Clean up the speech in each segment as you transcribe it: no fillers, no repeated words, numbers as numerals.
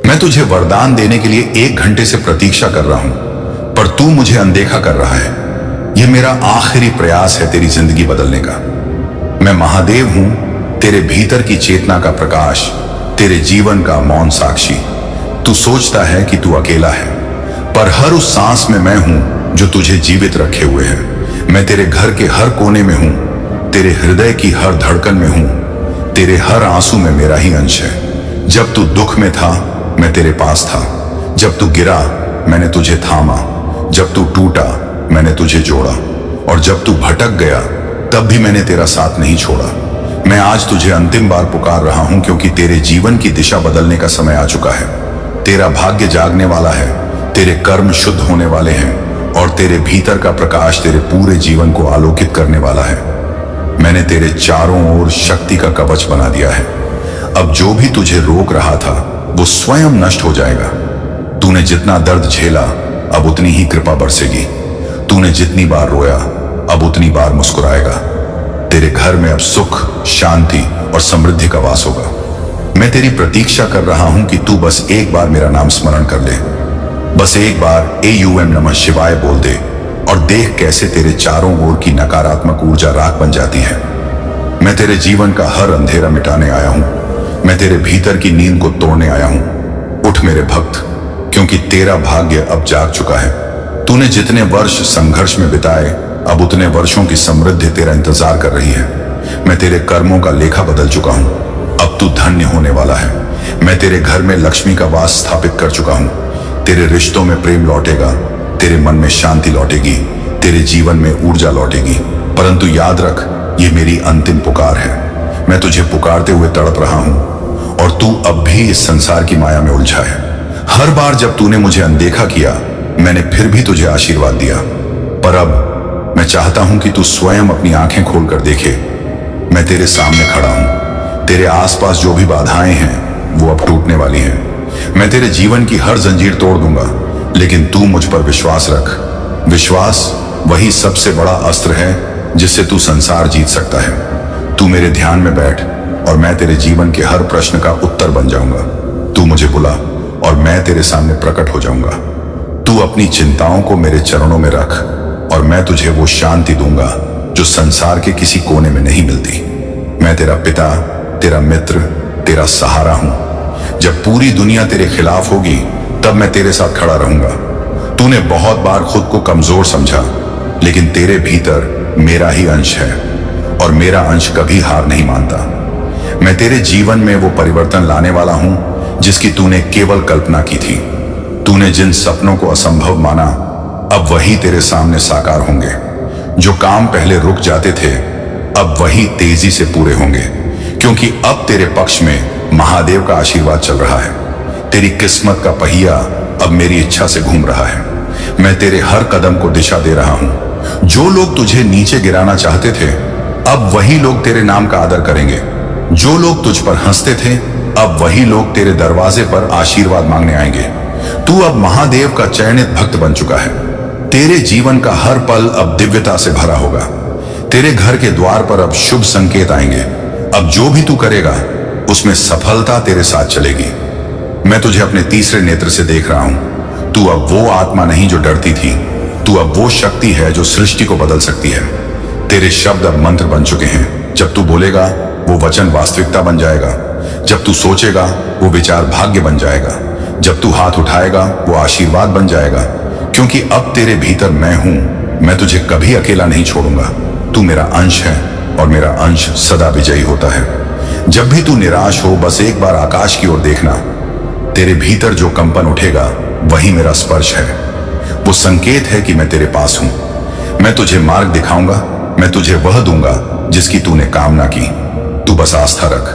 मैं तुझे वरदान देने के लिए 1 घंटे से प्रतीक्षा कर रहा हूं, पर तू मुझे अनदेखा कर रहा है। यह मेरा आखिरी प्रयास है तेरी जिंदगी बदलने का। मैं महादेव हूं, तेरे भीतर की चेतना का प्रकाश, तेरे जीवन का मौन साक्षी। तू सोचता है कि तू अकेला है, पर हर उस सांस में मैं हूं जो तुझे जीवित रखे हुए है। मैं तेरे घर के हर कोने में हूं, तेरे हृदय की हर धड़कन में हूं, तेरे हर आंसू में मेरा ही अंश है। जब तू दुख में था मैं तेरे पास था, जब तू गिरा मैंने तुझे थामा, जब तू टूटा मैंने तुझे जोड़ा, और जब तू भटक गया तब भी मैंने तेरा साथ नहीं छोड़ा। मैं आज तुझे अंतिम बार पुकार रहा हूं, क्योंकि तेरे जीवन की दिशा बदलने का समय आ चुका है। तेरा भाग्य जागने वाला है, तेरे कर्म शुद्ध होने वाले हैं, और तेरे भीतर का प्रकाश तेरे पूरे जीवन को आलोकित करने वाला है। मैंने तेरे चारों ओर शक्ति का कवच बना दिया है। अब जो भी तुझे रोक रहा था वो स्वयं नष्ट हो जाएगा। तूने जितना दर्द झेला अब उतनी ही कृपा बरसेगी। तूने जितनी बार रोया अब उतनी बार मुस्कुराएगा। तेरे घर में अब सुख, शांति और समृद्धि का वास होगा। मैं तेरी प्रतीक्षा कर रहा हूं कि तू बस एक बार मेरा नाम स्मरण कर ले। बस एक बार AUM नमः शिवाय बोल दे और देख कैसे तेरे चारों ओर की नकारात्मक ऊर्जा राख बन जाती है। मैं तेरे जीवन का हर अंधेरा मिटाने आया हूं। मैं तेरे भीतर की नींद को तोड़ने आया हूं। उठ मेरे भक्त, क्योंकि तेरा भाग्य अब जाग चुका है। तूने जितने वर्ष संघर्ष में बिताए अब उतने वर्षों की समृद्धि तेरा इंतजार कर रही है। मैं तेरे कर्मों का लेखा बदल चुका हूं। अब तू धन्य होने वाला है। मैं तेरे घर में लक्ष्मी का वास स्थापित कर चुका हूं। तेरे रिश्तों में प्रेम लौटेगा, तेरे मन में शांति लौटेगी, तेरे जीवन में ऊर्जा लौटेगी। परंतु याद रख, ये मेरी अंतिम पुकार है। मैं तुझे पुकारते हुए तड़प रहा हूं और तू अब भी इस संसार की माया में उलझा है। हर बार जब तूने मुझे अनदेखा किया मैंने फिर भी तुझे आशीर्वाद दिया, पर अब मैं चाहता हूं कि तू स्वयं अपनी आंखें खोलकर देखे। मैं तेरे सामने खड़ा हूं। तेरे आसपास जो भी बाधाएं हैं वो अब टूटने वाली हैं। मैं तेरे जीवन की हर जंजीर तोड़ दूंगा, लेकिन तू मुझ पर विश्वास रख। विश्वास वही सबसे बड़ा अस्त्र है जिससे तू संसार जीत सकता है। तू मेरे ध्यान में बैठ और मैं तेरे जीवन के हर प्रश्न का उत्तर बन जाऊंगा। तू मुझे बुला और मैं तेरे सामने प्रकट हो जाऊंगा। तू अपनी चिंताओं को मेरे चरणों में रख और मैं तुझे वो शांति दूंगा जो संसार के किसी कोने में नहीं मिलती। मैं तेरा पिता, तेरा मित्र, तेरा सहारा हूं। जब पूरी दुनिया तेरे खिलाफ होगी तब मैं तेरे साथ खड़ा रहूंगा। तूने बहुत बार खुद को कमजोर समझा, लेकिन तेरे भीतर मेरा ही अंश है और मेरा अंश कभी हार नहीं मानता। मैं तेरे जीवन में वो परिवर्तन लाने वाला हूं जिसकी तूने केवल कल्पना की थी। तूने जिन सपनों को असंभव माना अब वही तेरे सामने साकार होंगे। जो काम पहले रुक जाते थे अब वही तेजी से पूरे होंगे, क्योंकि अब तेरे पक्ष में महादेव का आशीर्वाद चल रहा है। तेरी किस्मत का पहिया अब मेरी इच्छा से घूम रहा है। मैं तेरे हर कदम को दिशा दे रहा हूं। जो लोग तुझे नीचे गिराना चाहते थे अब वही लोग तेरे नाम का आदर करेंगे। जो लोग तुझ पर हंसते थे अब वही लोग तेरे दरवाजे पर आशीर्वाद मांगने आएंगे। तू अब महादेव का चयनित भक्त बन चुका है। तेरे जीवन का हर पल अब दिव्यता से भरा होगा। तेरे घर के द्वार पर अब शुभ संकेत आएंगे। अब जो भी तू करेगा उसमें सफलता तेरे साथ चलेगी। मैं तुझे अपने तीसरे नेत्र से देख रहा हूं। तू अब वो आत्मा नहीं जो डरती थी, तू अब वो शक्ति है जो सृष्टि को बदल सकती है। तेरे शब्द अब मंत्र बन चुके हैं। जब तू बोलेगा वो वचन वास्तविकता बन जाएगा। जब तू सोचेगा वो विचार भाग्य बन जाएगा। जब तू हाथ उठाएगा वो आशीर्वाद बन जाएगा, क्योंकि अब तेरे भीतर मैं हूं। मैं तुझे कभी अकेला नहीं छोड़ूंगा। तू मेरा अंश है और मेरा अंश सदा विजयी होता है। जब भी तू निराश हो बस एक बार आकाश की ओर देखना। तेरे भीतर जो कंपन उठेगा वही मेरा स्पर्श है। वो संकेत है कि मैं तेरे पास हूं। मैं तुझे मार्ग दिखाऊंगा। मैं तुझे वह दूंगा जिसकी तूने कामना की। तू बस आस्था रख।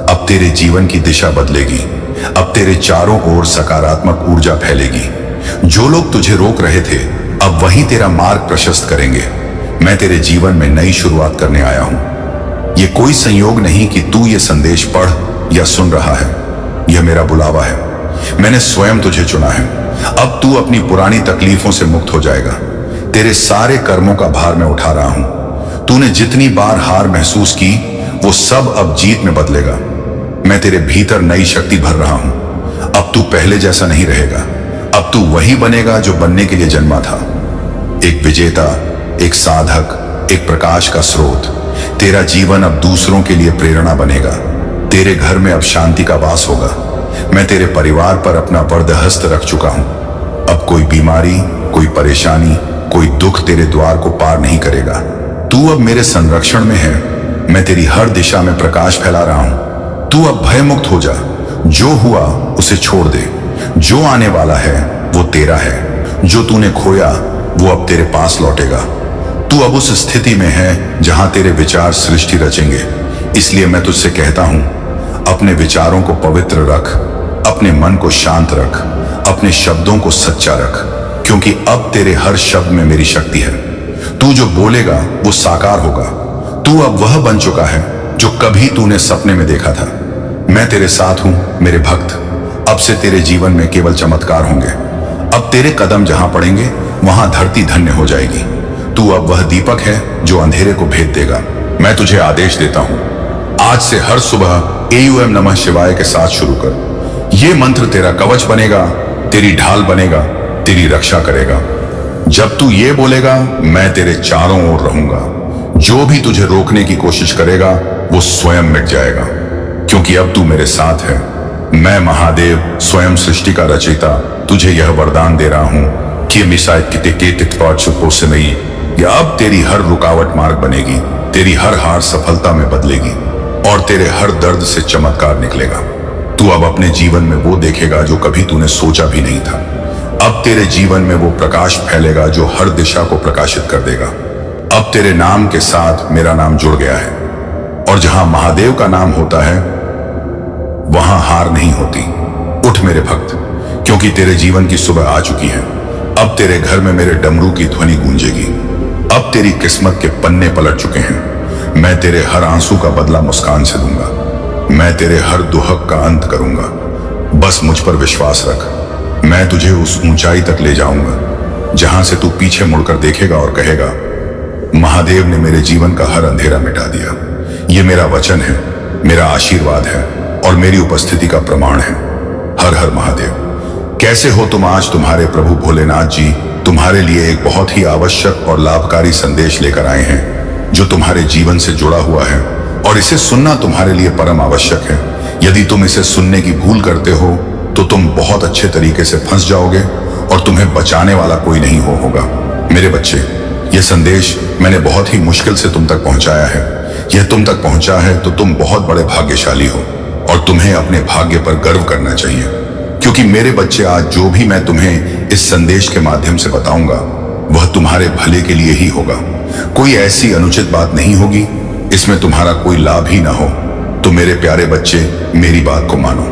अब तेरे जीवन की दिशा बदलेगी। अब तेरे चारों ओर सकारात्मक ऊर्जा फैलेगी। जो लोग तुझे रोक रहे थे अब वही तेरा मार्ग प्रशस्त करेंगे। मैं तेरे जीवन में नई शुरुआत करने आया हूं। यह कोई संयोग नहीं कि तू ये संदेश पढ़ या सुन रहा है। यह मेरा बुलावा है। मैंने स्वयं तुझे चुना है। अब तू अपनी पुरानी तकलीफों से मुक्त हो जाएगा। तेरे सारे कर्मों का भार मैं उठा रहा हूं। तूने जितनी बार हार महसूस की वो सब अब जीत में बदलेगा। मैं तेरे भीतर नई शक्ति भर रहा हूं। अब तू पहले जैसा नहीं रहेगा। अब तू वही बनेगा जो बनने के लिए जन्मा था, एक विजेता, एक साधक, एक प्रकाश का स्रोत। तेरा जीवन अब दूसरों के लिए प्रेरणा बनेगा। तेरे घर में अब शांति का वास होगा। मैं तेरे परिवार पर अपना वरदहस्त रख चुका हूं। अब कोई बीमारी, कोई परेशानी, कोई दुख तेरे द्वार को पार नहीं करेगा। तू अब मेरे संरक्षण में है। मैं तेरी हर दिशा में प्रकाश फैला रहा हूं। तू अब भयमुक्त हो जा। जो हुआ उसे छोड़ दे। जो आने वाला है वो तेरा है। जो तूने खोया वो अब तेरे पास लौटेगा। तू अब उस स्थिति में है जहां तेरे विचार सृष्टि रचेंगे। इसलिए मैं तुझसे कहता हूं, अपने विचारों को पवित्र रख, अपने मन को शांत रख, अपने शब्दों को सच्चा रख, क्योंकि अब तेरे हर शब्द में मेरी शक्ति है। तू जो बोलेगा वो साकार होगा। तू अब वह बन चुका है जो कभी तूने सपने में देखा था। मैं तेरे साथ हूं मेरे भक्त। अब से तेरे जीवन में केवल चमत्कार होंगे। अब तेरे कदम जहां पड़ेंगे वहां धरती धन्य हो जाएगी। तू अब वह दीपक है जो अंधेरे को भेद देगा। मैं तुझे आदेश देता हूं, आज से हर सुबह AUM नमः शिवाय के साथ शुरू कर। यह मंत्र तेरा कवच बनेगा, तेरी ढाल बनेगा, तेरी रक्षा करेगा। जब तू ये बोलेगा, मैं तेरे चारों ओर रहूंगा। जो भी तुझे रोकने की कोशिश करेगा वो स्वयं मिट जाएगा, क्योंकि अब तू मेरे साथ है। मैं महादेव स्वयं सृष्टि का रचयिता तुझे यह वरदान दे रहा हूं कि या अब तेरी हर रुकावट मार्ग बनेगी, तेरी हर हार सफलता में बदलेगी और तेरे हर दर्द से चमत्कार निकलेगा। तू अब अपने जीवन में वो देखेगा जो कभी तूने सोचा भी नहीं था। अब तेरे जीवन में वो प्रकाश फैलेगा जो हर दिशा को प्रकाशित कर देगा। अब तेरे नाम के साथ मेरा नाम जुड़ गया है, और जहां महादेव का नाम होता है वहां हार नहीं होती। उठ मेरे भक्त, क्योंकि तेरे जीवन की सुबह आ चुकी है। अब तेरे घर में मेरे डमरू की ध्वनि गूंजेगी। अब तेरी किस्मत के पन्ने पलट चुके हैं। मैं तेरे हर आंसू का बदला मुस्कान से दूंगा। मैं तेरे हर दुहक का अंत करूंगा। बस मुझ पर विश्वास रख। मैं तुझे उस ऊंचाई तक ले जाऊंगा जहां से तू पीछे मुड़कर देखेगा और कहेगा, महादेव ने मेरे जीवन का हर अंधेरा मिटा दिया। ये मेरा वचन है, मेरा आशीर्वाद है और मेरी उपस्थिति का प्रमाण है। हर हर महादेव। कैसे हो तुम? आज तुम्हारे प्रभु भोलेनाथ जी तुम्हारे लिए एक बहुत ही आवश्यक और लाभकारी संदेश लेकर आए हैं जो तुम्हारे जीवन से जुड़ा हुआ है, और इसे सुनना तुम्हारे लिए परम आवश्यक है। यदि तुम इसे सुनने की भूल करते हो तो तुम बहुत अच्छे तरीके से फंस जाओगे और तुम्हें बचाने वाला कोई नहीं होगा। मेरे बच्चे, यह संदेश मैंने बहुत ही मुश्किल से तुम तक पहुंचाया है। यह तुम तक पहुंचा है तो तुम बहुत बड़े भाग्यशाली हो और तुम्हें अपने भाग्य पर गर्व करना चाहिए, क्योंकि मेरे बच्चे, आज जो भी मैं तुम्हें इस संदेश के माध्यम से बताऊंगा वह तुम्हारे भले के लिए ही होगा। कोई ऐसी अनुचित बात नहीं होगी, इसमें तुम्हारा कोई लाभ ही ना हो। तो मेरे प्यारे बच्चे, मेरी बात को मानो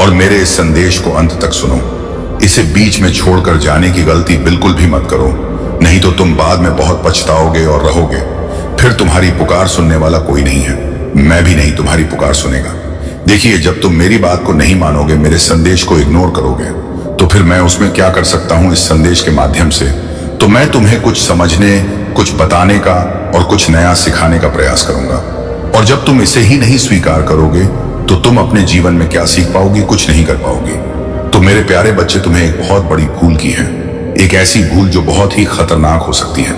और मेरे इस संदेश को अंत तक सुनो। इसे बीच में छोड़कर जाने की गलती बिल्कुल भी मत करो, नहीं तो तुम बाद में बहुत पछताओगे और रहोगे। फिर तुम्हारी पुकार सुनने वाला कोई नहीं है। मैं भी नहीं तुम्हारी पुकार सुनेगा। देखिए, जब तुम मेरी बात को नहीं मानोगे, मेरे संदेश को इग्नोर करोगे, तो फिर मैं उसमें क्या कर सकता हूं इस संदेश के माध्यम से? तो मैं तुम्हें कुछ समझने, कुछ बताने का और कुछ नया सिखाने का प्रयास करूंगा। और जब तुम इसे ही नहीं स्वीकार करोगे तो तुम अपने जीवन में क्या सीख पाओगी? कुछ नहीं कर पाओगी। तो मेरे प्यारे बच्चे, तुम्हें एक बहुत बड़ी भूल की है, एक ऐसी भूल जो बहुत ही खतरनाक हो सकती है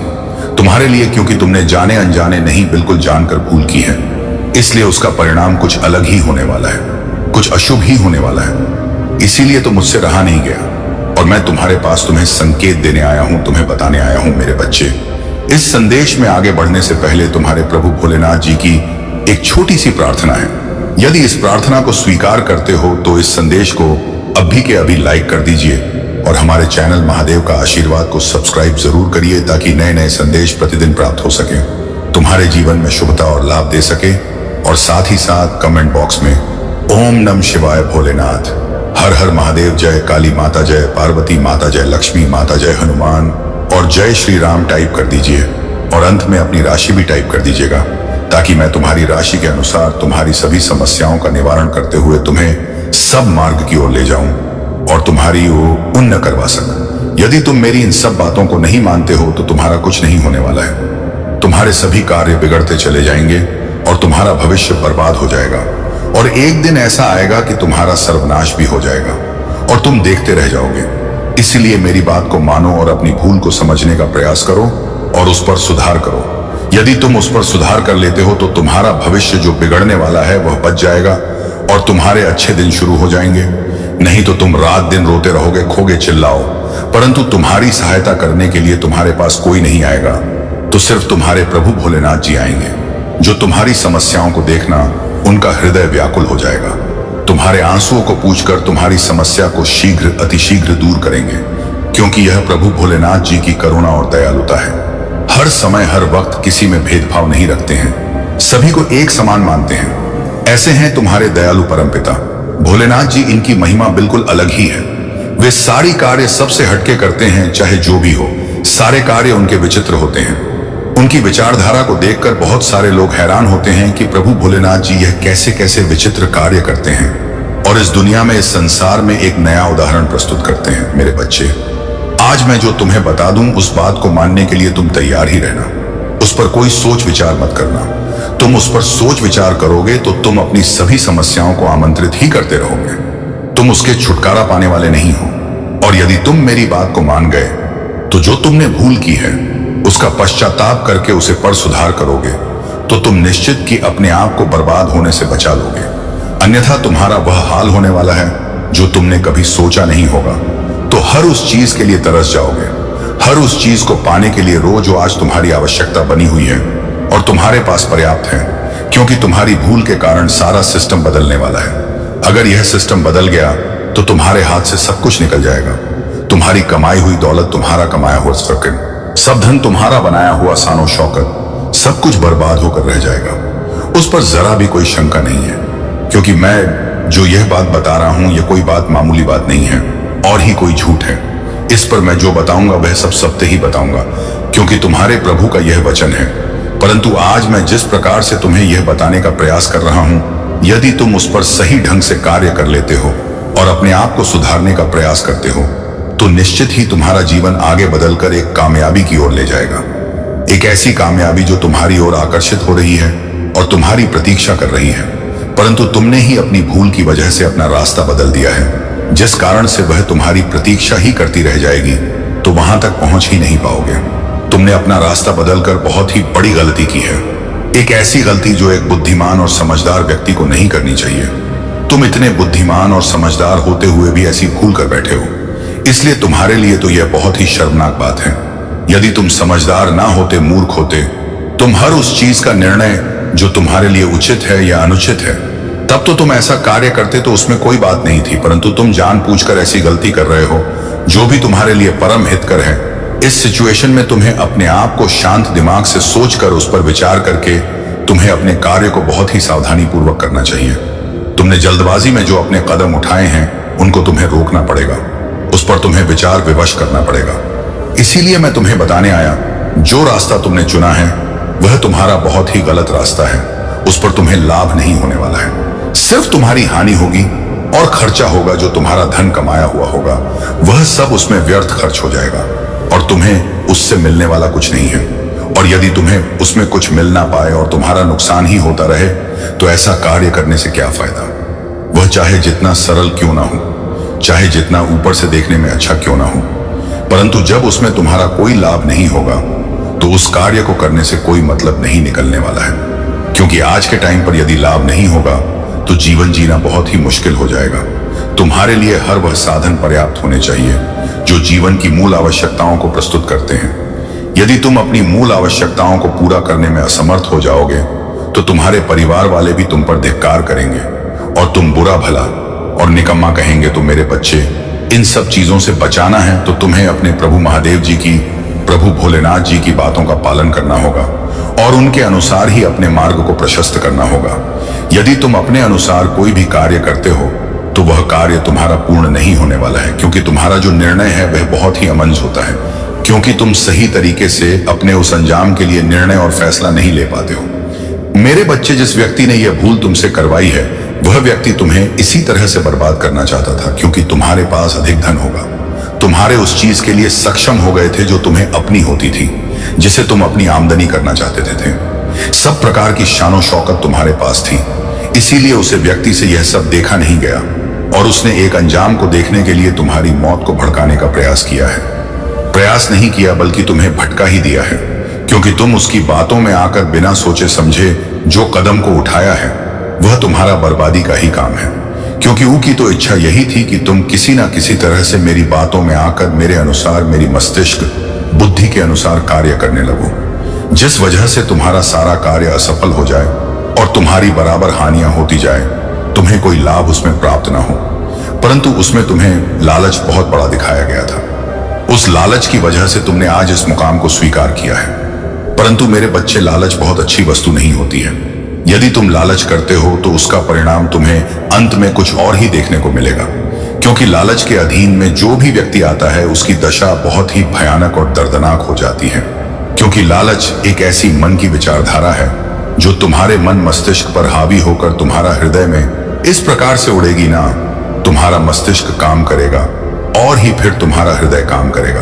तुम्हारे लिए, क्योंकि तुमने जाने अनजाने नहीं, बिल्कुल जानकर भूल की है। इसलिए उसका परिणाम कुछ अलग ही होने वाला है, कुछ अशुभ ही होने वाला है। इसीलिए तो मुझसे रहा नहीं गया और मैं तुम्हारे पास तुम्हें संकेत देने आया हूं, तुम्हें बताने आया हूं। मेरे बच्चे, इस संदेश में आगे बढ़ने से पहले तुम्हारे प्रभु भोलेनाथ जी की एक छोटी सी प्रार्थना है। यदि इस प्रार्थना को स्वीकार करते हो तो इस संदेश को अभी के अभी लाइक कर दीजिए और हमारे चैनल महादेव का आशीर्वाद को सब्सक्राइब जरूर करिए, ताकि नए नए संदेश प्रतिदिन प्राप्त हो सके, तुम्हारे जीवन में शुभता और लाभ दे सके। और साथ ही साथ कमेंट बॉक्स में ओम नमः शिवाय भोलेनाथ, हर हर महादेव, जय काली माता, जय पार्वती माता, जय लक्ष्मी माता, जय हनुमान और जय श्री राम टाइप कर दीजिए और अंत में अपनी राशि भी टाइप कर दीजिएगा, ताकि मैं तुम्हारी राशि के अनुसार तुम्हारी सभी समस्याओं का निवारण करते हुए तुम्हें सब मार्ग की ओर ले जाऊं और तुम्हारी वो उन्न करवा सकूं। यदि तुम मेरी इन सब बातों को नहीं मानते हो तो तुम्हारा कुछ नहीं होने वाला है। तुम्हारे सभी कार्य बिगड़ते चले जाएंगे और तुम्हारा भविष्य बर्बाद हो जाएगा, और एक दिन ऐसा आएगा कि तुम्हारा सर्वनाश भी हो जाएगा। और तुम देखते रह जाओगे। इसलिए मेरी बात को मानो और अपनी भूल को समझने का प्रयास करो और उस पर सुधार करो। यदि तुम उस पर सुधार कर लेते हो तो तुम्हारा भविष्य जो बिगड़ने वाला है वह बच जाएगा और तुम्हारे अच्छे दिन शुरू हो जाएंगे। नहीं तो तुम रात दिन रोते रहोगे, खोगे चिल्लाओ, परंतु तुम्हारी सहायता करने के लिए तुम्हारे पास कोई नहीं आएगा। तो सिर्फ तुम्हारे प्रभु भोलेनाथ जी आएंगे, जो तुम्हारी समस्याओं को देखना उनका हृदय व्याकुल हो जाएगा। तुम्हारे आंसुओं को पूछकर तुम्हारी समस्या को शीघ्र अतिशीघ्र दूर करेंगे, क्योंकि यह प्रभु भोलेनाथ जी की करुणा और दयालुता है। हर समय हर वक्त किसी में भेदभाव नहीं रखते हैं, सभी को एक समान मानते हैं। ऐसे हैं तुम्हारे दयालु परमपिता भोलेनाथ जी। इनकी महिमा बिल्कुल अलग ही है। वे सारी कार्य सबसे हटके करते हैं, चाहे जो भी हो। सारे कार्य उनके विचित्र होते हैं। उनकी विचारधारा को देखकर बहुत सारे लोग हैरान होते हैं कि प्रभु भोलेनाथ जी यह कैसे कैसे विचित्र कार्य करते हैं, और इस दुनिया में, इस संसार में एक नया उदाहरण प्रस्तुत करते हैं। मेरे बच्चे, आज मैं जो तुम्हें बता दूं उस बात को मानने के लिए तुम तैयार ही रहना। उस पर कोई सोच विचार मत करना। तुम उस पर सोच विचार करोगे तो तुम अपनी सभी समस्याओं को आमंत्रित ही करते रहोगे। तुम उसके छुटकारा पाने वाले नहीं हो। और यदि तुम मेरी बात को मान गए तो जो तुमने भूल की है उसका पश्चाताप करके उसे पर सुधार करोगे तो तुम निश्चित कि अपने आप को बर्बाद होने से बचा लोगे। अन्यथा तुम्हारा वह हाल होने वाला है जो तुमने कभी सोचा नहीं होगा। तो हर उस चीज के लिए तरस जाओगे, हर उस चीज को पाने के लिए रो जो आज तुम्हारी आवश्यकता बनी हुई है और तुम्हारे पास पर्याप्त है, क्योंकि तुम्हारी भूल के कारण सारा सिस्टम बदलने वाला है। अगर यह सिस्टम बदल गया तो तुम्हारे हाथ से सब कुछ निकल जाएगा। तुम्हारी कमाई हुई दौलत, तुम्हारा कमाया हुआ सर्किन, सब धन, तुम्हारा बनाया हुआ सानो शौकत, सब कुछ बर्बाद होकर रह जाएगा। उस पर जरा भी कोई शंका नहीं है, क्योंकि मैं जो यह बात बता रहा हूं यह कोई बात मामूली बात नहीं है और ही कोई झूठ है। इस पर मैं जो बताऊंगा वह सब सत्य ही बताऊंगा, क्योंकि तुम्हारे प्रभु का यह वचन है। परंतु आज मैं जिस प्रकार से तुम्हें यह बताने का प्रयास कर रहा हूं, यदि तुम उस पर सही ढंग से कार्य कर लेते हो और अपने आप को सुधारने का प्रयास करते हो तो निश्चित ही तुम्हारा जीवन आगे बदलकर एक कामयाबी की ओर ले जाएगा। एक ऐसी कामयाबी जो तुम्हारी ओर आकर्षित हो रही है और तुम्हारी प्रतीक्षा कर रही है, परंतु तुमने ही अपनी भूल की वजह से अपना रास्ता बदल दिया है, जिस कारण से वह तुम्हारी प्रतीक्षा ही करती रह जाएगी, तो वहां तक पहुंच ही नहीं पाओगे। तुमने अपना रास्ता बदलकर बहुत ही बड़ी गलती की है, एक ऐसी गलती जो एक बुद्धिमान और समझदार व्यक्ति को नहीं करनी चाहिए। तुम इतने बुद्धिमान और समझदार होते हुए भी ऐसी भूल कर बैठे हो, इसलिए तुम्हारे लिए तो यह बहुत ही शर्मनाक बात है। यदि तुम समझदार ना होते, मूर्ख होते, तुम हर उस चीज का निर्णय जो तुम्हारे लिए उचित है या अनुचित है, तब तो तुम ऐसा कार्य करते तो उसमें कोई बात नहीं थी। परंतु तुम जानबूझकर ऐसी गलती कर रहे हो जो भी तुम्हारे लिए परम हितकर है। इस सिचुएशन में तुम्हें अपने आप को शांत दिमाग से सोचकर उस पर विचार करके तुम्हें अपने कार्य को बहुत ही सावधानी पूर्वक करना चाहिए। तुमने जल्दबाजी में जो अपने कदम उठाए हैं उनको तुम्हें रोकना पड़ेगा, उस पर तुम्हें विचार विवश करना पड़ेगा। इसीलिए मैं तुम्हें बताने आया, जो रास्ता तुमने चुना है वह तुम्हारा बहुत ही गलत रास्ता है। उस पर तुम्हें लाभ नहीं होने वाला है, सिर्फ तुम्हारी हानि होगी और खर्चा होगा। जो तुम्हारा धन कमाया हुआ होगा वह सब उसमें व्यर्थ खर्च हो जाएगा और तुम्हें उससे मिलने वाला कुछ नहीं है। और यदि तुम्हें उसमें कुछ मिल ना पाए और तुम्हारा नुकसान ही होता रहे तो ऐसा कार्य करने से क्या फायदा। वह चाहे जितना सरल क्यों ना हो, चाहे जितना ऊपर से देखने में अच्छा क्यों ना हो, परंतु जब उसमें तुम्हारा कोई लाभ नहीं होगा तो उस कार्य को करने से कोई मतलब नहीं निकलने वाला है। क्योंकि आज के टाइम पर यदि लाभ नहीं होगा तो जीवन जीना बहुत ही मुश्किल हो जाएगा। तुम्हारे लिए हर वह साधन पर्याप्त होने चाहिए जो जीवन की मूल आवश्यकताओं को प्रस्तुत करते हैं। यदि तुम अपनी मूल आवश्यकताओं को पूरा करने में असमर्थ हो जाओगे तो तुम्हारे परिवार वाले भी तुम पर धिक्कार करेंगे और तुम बुरा भला और निकम्मा कहेंगे। तो मेरे बच्चे, इन सब चीजों से बचाना है तो तुम्हें अपने प्रभु महादेव जी की, प्रभु भोलेनाथ जी की बातों का पालन करना होगा और उनके अनुसार ही अपने मार्ग को प्रशस्त करना होगा। यदि तुम अपने अनुसार कोई भी कार्य करते हो तो वह कार्य तुम्हारा पूर्ण नहीं होने वाला है, क्योंकि तुम्हारा जो निर्णय है वह बहुत ही अमंज होता है, क्योंकि तुम सही तरीके से अपने उस अंजाम के लिए निर्णय और फैसला नहीं ले पाते हो। मेरे बच्चे, जिस व्यक्ति ने यह भूल तुमसे करवाई है वह व्यक्ति तुम्हें इसी तरह से बर्बाद करना चाहता था, क्योंकि तुम्हारे पास अधिक धन होगा। तुम्हारे उस चीज के लिए सक्षम हो गए थे जो तुम्हें अपनी होती थी, जिसे तुम अपनी आमदनी करना चाहते थे। सब प्रकार की शानो शौकत तुम्हारे पास थी, इसीलिए उसे व्यक्ति से यह सब देखा नहीं गया और उसने एक अंजाम को देखने के लिए तुम्हारी मौत को भड़काने का प्रयास किया है। प्रयास नहीं किया बल्कि तुम्हें भटका ही दिया है, क्योंकि तुम उसकी बातों में आकर बिना सोचे समझे जो कदम को उठाया है वह तुम्हारा बर्बादी का ही काम है। क्योंकि ऊ की तो इच्छा यही थी कि तुम किसी ना किसी तरह से मेरी बातों में आकर मेरे अनुसार, मेरी मस्तिष्क बुद्धि के अनुसार कार्य करने लगो, जिस वजह से तुम्हारा सारा कार्य असफल हो जाए और तुम्हारी बराबर हानियां होती जाए, तुम्हें कोई लाभ उसमें प्राप्त ना हो। परंतु उसमें तुम्हें लालच बहुत बड़ा दिखाया गया था। उस लालच की वजह से तुमने आज इस मुकाम को स्वीकार किया है। परंतु मेरे बच्चे, लालच बहुत अच्छी वस्तु नहीं होती है। यदि तुम लालच करते हो तो उसका परिणाम तुम्हें अंत में कुछ और ही देखने को मिलेगा, क्योंकि लालच के अधीन में जो भी व्यक्ति आता है उसकी दशा बहुत ही भयानक और दर्दनाक हो जाती है। क्योंकि लालच एक ऐसी मन की विचारधारा है जो तुम्हारे मन मस्तिष्क पर हावी होकर तुम्हारा हृदय में इस प्रकार से उड़ेगी ना, तुम्हारा मस्तिष्क काम करेगा और ही फिर तुम्हारा हृदय काम करेगा।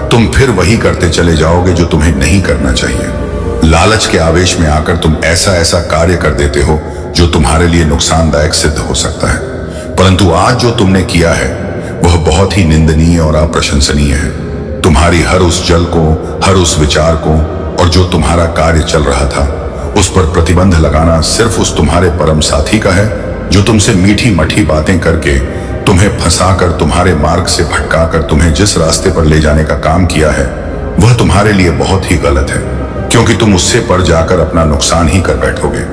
तुम फिर वही करते चले जाओगे जो तुम्हें नहीं करना चाहिए। लालच के आवेश में आकर तुम ऐसा ऐसा कार्य कर देते हो जो तुम्हारे लिए नुकसानदायक सिद्ध हो सकता है। परंतु आज जो तुमने किया है वह बहुत ही निंदनीय और अप्रशंसनीय है। तुम्हारी हर उस जल को, हर उस विचार को और जो तुम्हारा कार्य चल रहा था उस पर प्रतिबंध लगाना सिर्फ उस तुम्हारे परम साथी का है जो तुमसे मीठी मठी बातें करके तुम्हें फंसाकर, तुम्हारे मार्ग से भटकाकर तुम्हें जिस रास्ते पर ले जाने का काम किया है वह तुम्हारे लिए बहुत ही गलत है, क्योंकि तुम उससे पर जाकर अपना नुकसान ही कर बैठोगे।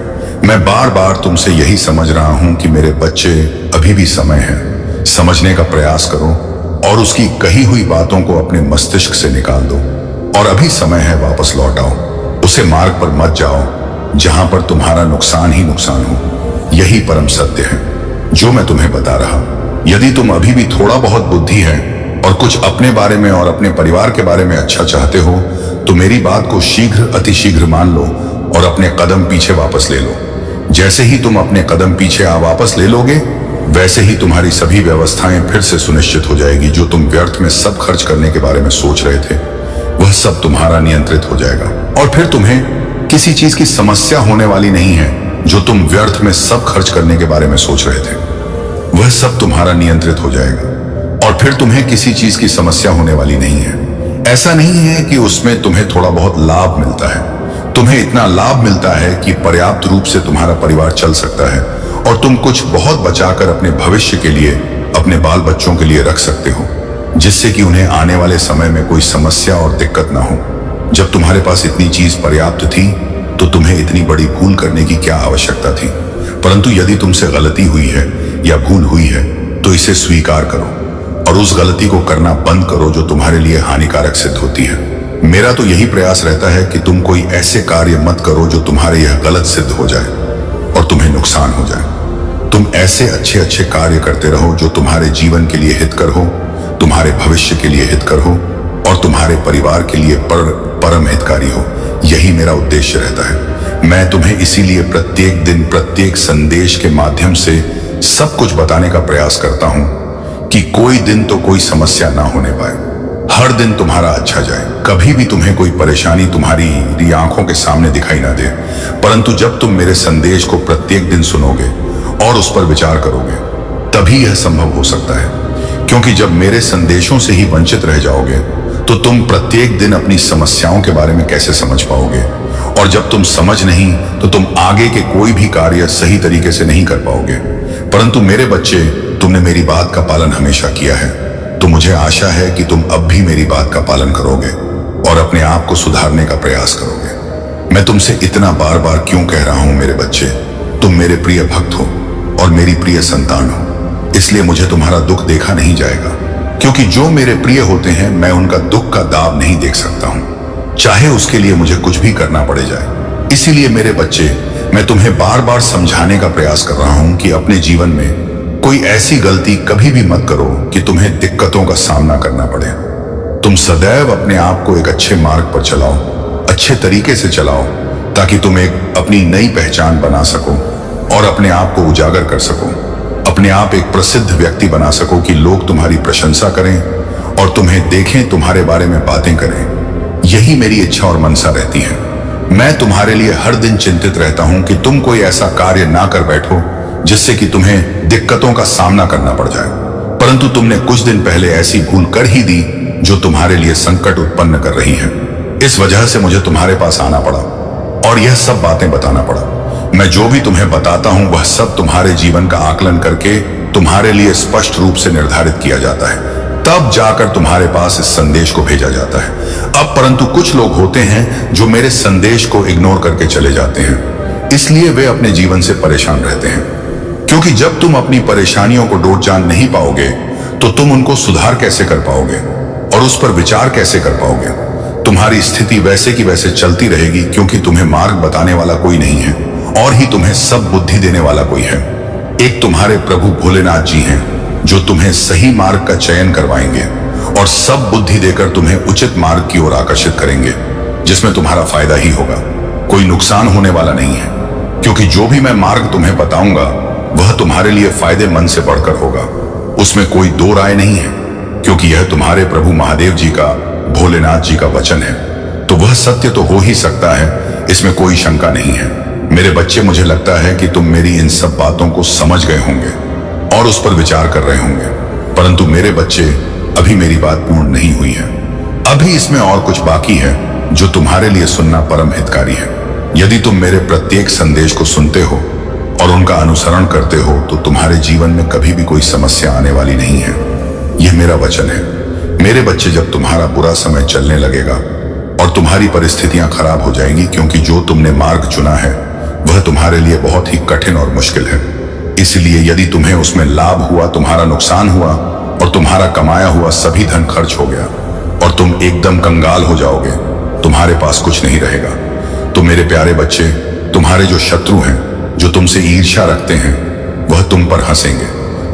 मैं बार बार तुमसे यही समझ रहा हूं कि मेरे बच्चे, अभी भी समय है। समझने का प्रयास करो और उसकी कही हुई बातों को अपने मस्तिष्क से निकाल दो। और अभी समय है, वापस लौट आओ। उसे मार्ग पर मत जाओ जहां पर तुम्हारा नुकसान ही नुकसान हो। यही परम सत्य है जो मैं तुम्हें बता रहा। यदि तुम अभी भी थोड़ा बहुत बुद्धि है और कुछ अपने बारे में और अपने परिवार के बारे में अच्छा चाहते हो तो मेरी बात को शीघ्र, अतिशीघ्र मान लो और अपने कदम पीछे वापस ले लो। जैसे ही तुम अपने कदम पीछे वापस ले लोगे वैसे ही तुम्हारी सभी व्यवस्थाएं फिर से सुनिश्चित हो जाएगी। जो तुम व्यर्थ में सब खर्च करने के बारे में सोच रहे थे वह सब तुम्हारा नियंत्रित हो जाएगा और फिर तुम्हें किसी चीज की समस्या होने वाली नहीं है। जो तुम व्यर्थ में सब खर्च करने के बारे में सोच रहे थे वह सब तुम्हारा नियंत्रित हो जाएगा और फिर तुम्हें किसी चीज की समस्या होने वाली नहीं है। ऐसा नहीं है कि उसमें तुम्हें थोड़ा बहुत लाभ मिलता है, तुम्हें इतना लाभ मिलता है कि पर्याप्त रूप से तुम्हारा परिवार चल सकता है और तुम कुछ बहुत बचाकर अपने भविष्य के लिए, अपने बाल बच्चों के लिए रख सकते हो, जिससे कि उन्हें आने वाले समय में कोई समस्या और दिक्कत ना हो। जब तुम्हारे पास इतनी चीज पर्याप्त थी तो तुम्हें इतनी बड़ी भूल करने की क्या आवश्यकता थी। परंतु यदि तुमसे गलती हुई है या भूल हुई है तो इसे स्वीकार करो और उस गलती को करना बंद करो जो तुम्हारे लिए हानिकारक सिद्ध होती है। मेरा तो यही प्रयास रहता है कि तुम कोई ऐसे कार्य मत करो जो तुम्हारे यह गलत सिद्ध हो जाए और तुम्हें नुकसान हो जाए। तुम ऐसे अच्छे अच्छे कार्य करते रहो जो तुम्हारे जीवन के लिए हितकर हो, तुम्हारे भविष्य के लिए हितकर हो और तुम्हारे परिवार के लिए परम हितकारी हो। यही मेरा उद्देश्य रहता है। मैं तुम्हें इसीलिए प्रत्येक दिन, प्रत्येक संदेश के माध्यम से सब कुछ बताने का प्रयास करता हूं कि कोई दिन तो कोई समस्या ना होने पाए, हर दिन तुम्हारा अच्छा जाए, कभी भी तुम्हें कोई परेशानी तुम्हारी आंखों के सामने दिखाई ना दे। परंतु जब तुम मेरे संदेश को प्रत्येक दिन सुनोगे और उस पर विचार करोगे तभी यह संभव हो सकता है, क्योंकि जब मेरे संदेशों से ही वंचित रह जाओगे तो तुम प्रत्येक दिन अपनी समस्याओं के बारे में कैसे समझ पाओगे, और जब तुम समझ नहीं तो तुम आगे के कोई भी कार्य सही तरीके से नहीं कर पाओगे। परंतु मेरे बच्चे, तुमने मेरी बात का पालन हमेशा किया है, तो मुझे आशा है कि तुम अब भी मेरी बात का पालन करोगे और अपने आप को सुधारने का प्रयास करोगे। मैं तुमसे इतना बार बार क्यों कह रहा हूं मेरे बच्चे, तुम मेरे प्रिय भक्त हो और मेरी प्रिय संतान हो, इसलिए मुझे तुम्हारा दुख देखा नहीं जाएगा, क्योंकि जो मेरे प्रिय होते हैं मैं उनका दुख का दाब नहीं देख सकता हूं, चाहे उसके लिए मुझे कुछ भी करना पड़े जाए। इसीलिए मेरे बच्चे, मैं तुम्हें बार बार समझाने का प्रयास कर रहा हूं कि अपने जीवन में कोई ऐसी गलती कभी भी मत करो कि तुम्हें दिक्कतों का सामना करना पड़े। तुम सदैव अपने आप को एक अच्छे मार्ग पर चलाओ, अच्छे तरीके से चलाओ, ताकि तुम एक अपनी नई पहचान बना सको और अपने आप को उजागर कर सको, अपने आप एक प्रसिद्ध व्यक्ति बना सको कि लोग तुम्हारी प्रशंसा करें और तुम्हें देखें, तुम्हारे बारे में बातें करें। यही मेरी इच्छा और मनसा रहती है। मैं तुम्हारे लिए हर दिन चिंतित रहता हूं कि तुम कोई ऐसा कार्य ना कर बैठो जिससे कि तुम्हें दिक्कतों का सामना करना पड़ जाए, परंतु तुमने कुछ दिन पहले ऐसी भूल कर ही दी जो तुम्हारे लिए संकट उत्पन्न कर रही है। इस वजह से मुझे तुम्हारे पास आना पड़ा और यह सब बातें बताना पड़ा। मैं जो भी तुम्हें बताता हूं वह सब तुम्हारे जीवन का आकलन करके तुम्हारे लिए स्पष्ट रूप से निर्धारित किया जाता है, तब जाकर तुम्हारे पास इस संदेश को भेजा जाता है। अब परंतु कुछ लोग होते हैं जो मेरे संदेश को इग्नोर करके चले जाते हैं, इसलिए वे अपने जीवन से परेशान रहते हैं। क्योंकि जब तुम अपनी परेशानियों को डोट जान नहीं पाओगे तो तुम उनको सुधार कैसे कर पाओगे और उस पर विचार कैसे कर पाओगे। तुम्हारी स्थिति वैसे की वैसे चलती रहेगी, क्योंकि तुम्हें मार्ग बताने वाला कोई नहीं है और ही तुम्हें सब बुद्धि देने वाला कोई है। एक तुम्हारे प्रभु भोलेनाथ जी हैं जो तुम्हें सही मार्ग का चयन करवाएंगे और सब बुद्धि देकर तुम्हें उचित मार्ग की ओर आकर्षित करेंगे, जिसमें तुम्हारा फायदा ही होगा, कोई नुकसान होने वाला नहीं है। क्योंकि जो भी मैं मार्ग तुम्हें बताऊंगा वह तुम्हारे लिए फायदेमंद से बढ़कर होगा, उसमें कोई दो राय नहीं है, क्योंकि यह तुम्हारे प्रभु महादेव जी का, भोलेनाथ जी का वचन है, तो वह सत्य तो हो ही सकता है, इसमें कोई शंका नहीं है। मेरे बच्चे, मुझे लगता है कि तुम मेरी इन सब बातों को समझ गए होंगे और उस पर विचार कर रहे होंगे, परंतु मेरे बच्चे, अभी मेरी बात पूर्ण नहीं हुई है। अभी इसमें और कुछ बाकी है जो तुम्हारे लिए सुनना परम हितकारी है। यदि तुम मेरे प्रत्येक संदेश को सुनते हो और उनका अनुसरण करते हो तो तुम्हारे जीवन में कभी भी कोई समस्या आने वाली नहीं है। यह मेरा वचन है। मेरे बच्चे, जब तुम्हारा बुरा समय चलने लगेगा और तुम्हारी परिस्थितियां खराब हो जाएंगी, क्योंकि जो तुमने मार्ग चुना है वह तुम्हारे लिए बहुत ही कठिन और मुश्किल है, इसलिए यदि तुम्हें उसमें लाभ हुआ, तुम्हारा नुकसान हुआ और तुम्हारा कमाया हुआ सभी धन खर्च हो गया और तुम एकदम कंगाल हो जाओगे, तुम्हारे पास कुछ नहीं रहेगा, तो मेरे प्यारे बच्चे, तुम्हारे जो शत्रु हैं, जो तुमसे ईर्ष्या रखते हैं, वह तुम पर हंसेंगे,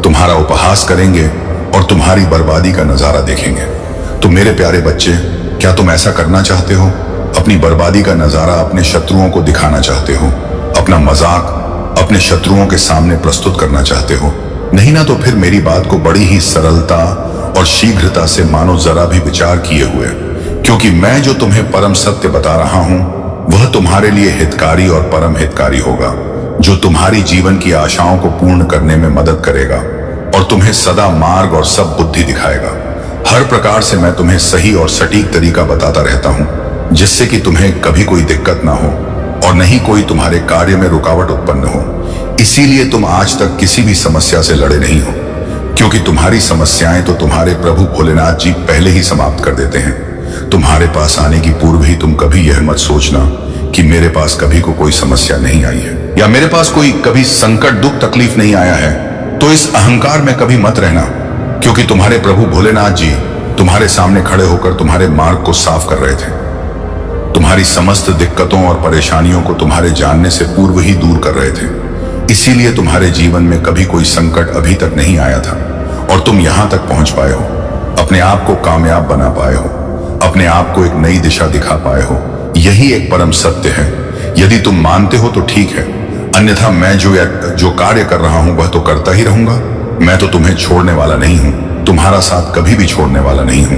तुम्हारा उपहास करेंगे और तुम्हारी बर्बादी का नजारा देखेंगे। तो मेरे प्यारे बच्चे, क्या तुम ऐसा करना चाहते हो? अपनी बर्बादी का नजारा अपने शत्रुओं को दिखाना चाहते हो? अपना मजाक अपने शत्रुओं के सामने प्रस्तुत करना चाहते हो? नहीं ना, तो फिर मेरी बात को बड़ी ही सरलता और शीघ्रता से मानो जरा भी विचार किए हुए, क्योंकि मैं जो तुम्हें परम सत्य बता रहा हूं वह तुम्हारे लिए हितकारी और परम हितकारी होगा, जो तुम्हारी जीवन की आशाओं को पूर्ण करने में मदद करेगा और तुम्हें सदा मार्ग और सब बुद्धि दिखाएगा। हर प्रकार से मैं तुम्हें सही और सटीक तरीका बताता रहता हूं, जिससे कि तुम्हें कभी कोई दिक्कत ना हो और नहीं कोई तुम्हारे कार्य में रुकावट उत्पन्न हो। इसीलिए तुम आज तक किसी भी समस्या से लड़े नहीं हो, क्योंकि तुम्हारी समस्याएं तो तुम्हारे प्रभु भोलेनाथ जी पहले ही समाप्त कर देते हैं। तुम्हारे पास आने की पूर्व ही तुम कभी यह मत सोचना कि मेरे पास कभी को कोई समस्या नहीं आई है या मेरे पास कोई कभी संकट, दुख, तकलीफ नहीं आया है। तो इस अहंकार में कभी मत रहना, क्योंकि तुम्हारे प्रभु भोलेनाथ जी तुम्हारे सामने खड़े होकर तुम्हारे मार्ग को साफ कर रहे थे, तुम्हारी समस्त दिक्कतों और परेशानियों को तुम्हारे जानने से पूर्व ही दूर कर रहे थे। इसीलिए तुम्हारे जीवन में कभी कोई संकट अभी तक नहीं आया था और तुम यहां तक पहुंच पाए हो, अपने आप को कामयाब बना पाए हो, अपने आप को एक नई दिशा दिखा पाए हो। यही एक परम सत्य है। यदि तुम मानते हो तो ठीक है, अन्यथा मैं जो कार्य कर रहा हूं वह तो करता ही रहूंगा। मैं तो तुम्हें छोड़ने वाला नहीं हूं, तुम्हारा साथ कभी भी छोड़ने वाला नहीं हूं,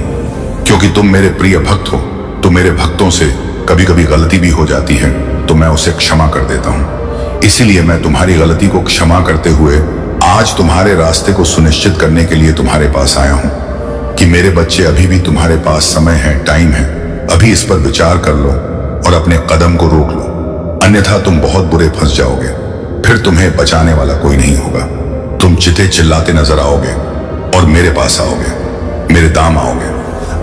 क्योंकि तुम मेरे प्रिय भक्त हो। तो मेरे भक्तों से कभी कभी गलती भी हो जाती है तो मैं उसे क्षमा कर देता हूं। इसीलिए मैं तुम्हारी गलती को क्षमा करते हुए आज तुम्हारे रास्ते को सुनिश्चित करने के लिए तुम्हारे पास आया हूं कि मेरे बच्चे, अभी भी तुम्हारे पास समय है, टाइम है, अभी इस पर विचार कर लो और अपने कदम को रोक लो, अन्यथा तुम बहुत बुरे फंस जाओगे। फिर तुम्हें बचाने वाला कोई नहीं होगा। तुम चिते चिल्लाते नजर आओगे और मेरे पास आओगे, मेरे दाम आओगे,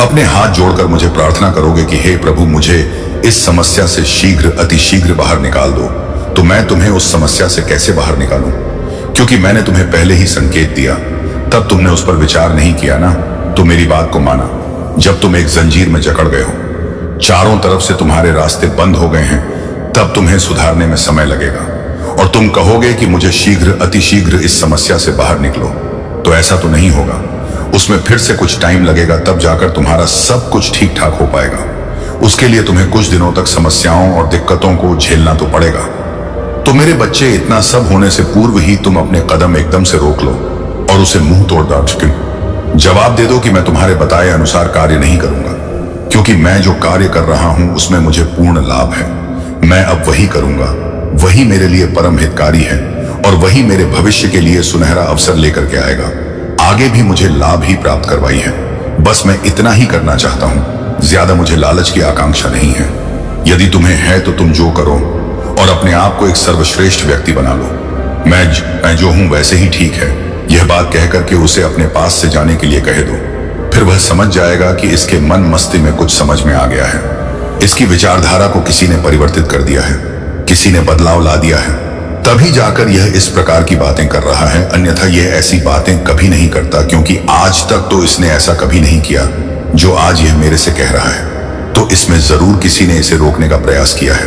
अपने हाथ जोड़कर मुझे प्रार्थना करोगे कि हे प्रभु, मुझे इस समस्या से शीघ्र, अतिशीघ्र बाहर निकाल दो। तो मैं तुम्हें उस समस्या से कैसे बाहर निकालूं? क्योंकि मैंने तुम्हें पहले ही संकेत दिया, तब तुमने उस पर विचार नहीं किया ना, तो मेरी बात को माना। जब तुम एक जंजीर में जकड़ गए हो, चारों तरफ से तुम्हारे रास्ते बंद हो गए हैं, तब तुम्हें सुधारने में समय लगेगा और तुम कहोगे कि मुझे शीघ्र, अतिशीघ्र इस समस्या से बाहर निकलो। तो ऐसा तो नहीं होगा, उसमें फिर से कुछ टाइम लगेगा, तब जाकर तुम्हारा सब कुछ ठीक ठाक हो पाएगा। उसके लिए तुम्हें कुछ दिनों तक समस्याओं और दिक्कतों को झेलना तो पड़ेगा। तो मेरे बच्चे, इतना सब होने से पूर्व ही तुम अपने कदम एकदम से रोक लो और उसे मुंह तोड़ जवाब दे दो कि मैं तुम्हारे बताए अनुसार कार्य नहीं करूंगा, क्योंकि मैं जो कार्य कर रहा हूं उसमें मुझे पूर्ण लाभ है। मैं अब वही करूंगा, वही मेरे लिए परम हितकारी है और वही मेरे भविष्य के लिए सुनहरा अवसर लेकर के आएगा। आगे भी मुझे लाभ ही प्राप्त करवाई है। बस मैं इतना ही करना चाहता हूं, ज्यादा मुझे लालच की आकांक्षा नहीं है। यदि तुम्हें है तो तुम जो करो और अपने आप को एक सर्वश्रेष्ठ व्यक्ति बना लो। मैं जो हूं वैसे ही ठीक है। यह बात कहकर के उसे अपने पास से जाने के लिए कह दो। फिर वह समझ जाएगा कि इसके मन मस्ती में कुछ समझ में आ गया है। इसकी विचारधारा को किसी ने परिवर्तित कर दिया है, किसी ने बदलाव ला दिया है, तभी जाकर यह इस प्रकार की बातें कर रहा है। अन्यथा यह ऐसी बातें कभी नहीं करता, क्योंकि आज तक तो इसने ऐसा कभी नहीं किया जो आज यह मेरे से कह रहा है। तो इसमें जरूर किसी ने इसे रोकने का प्रयास किया है।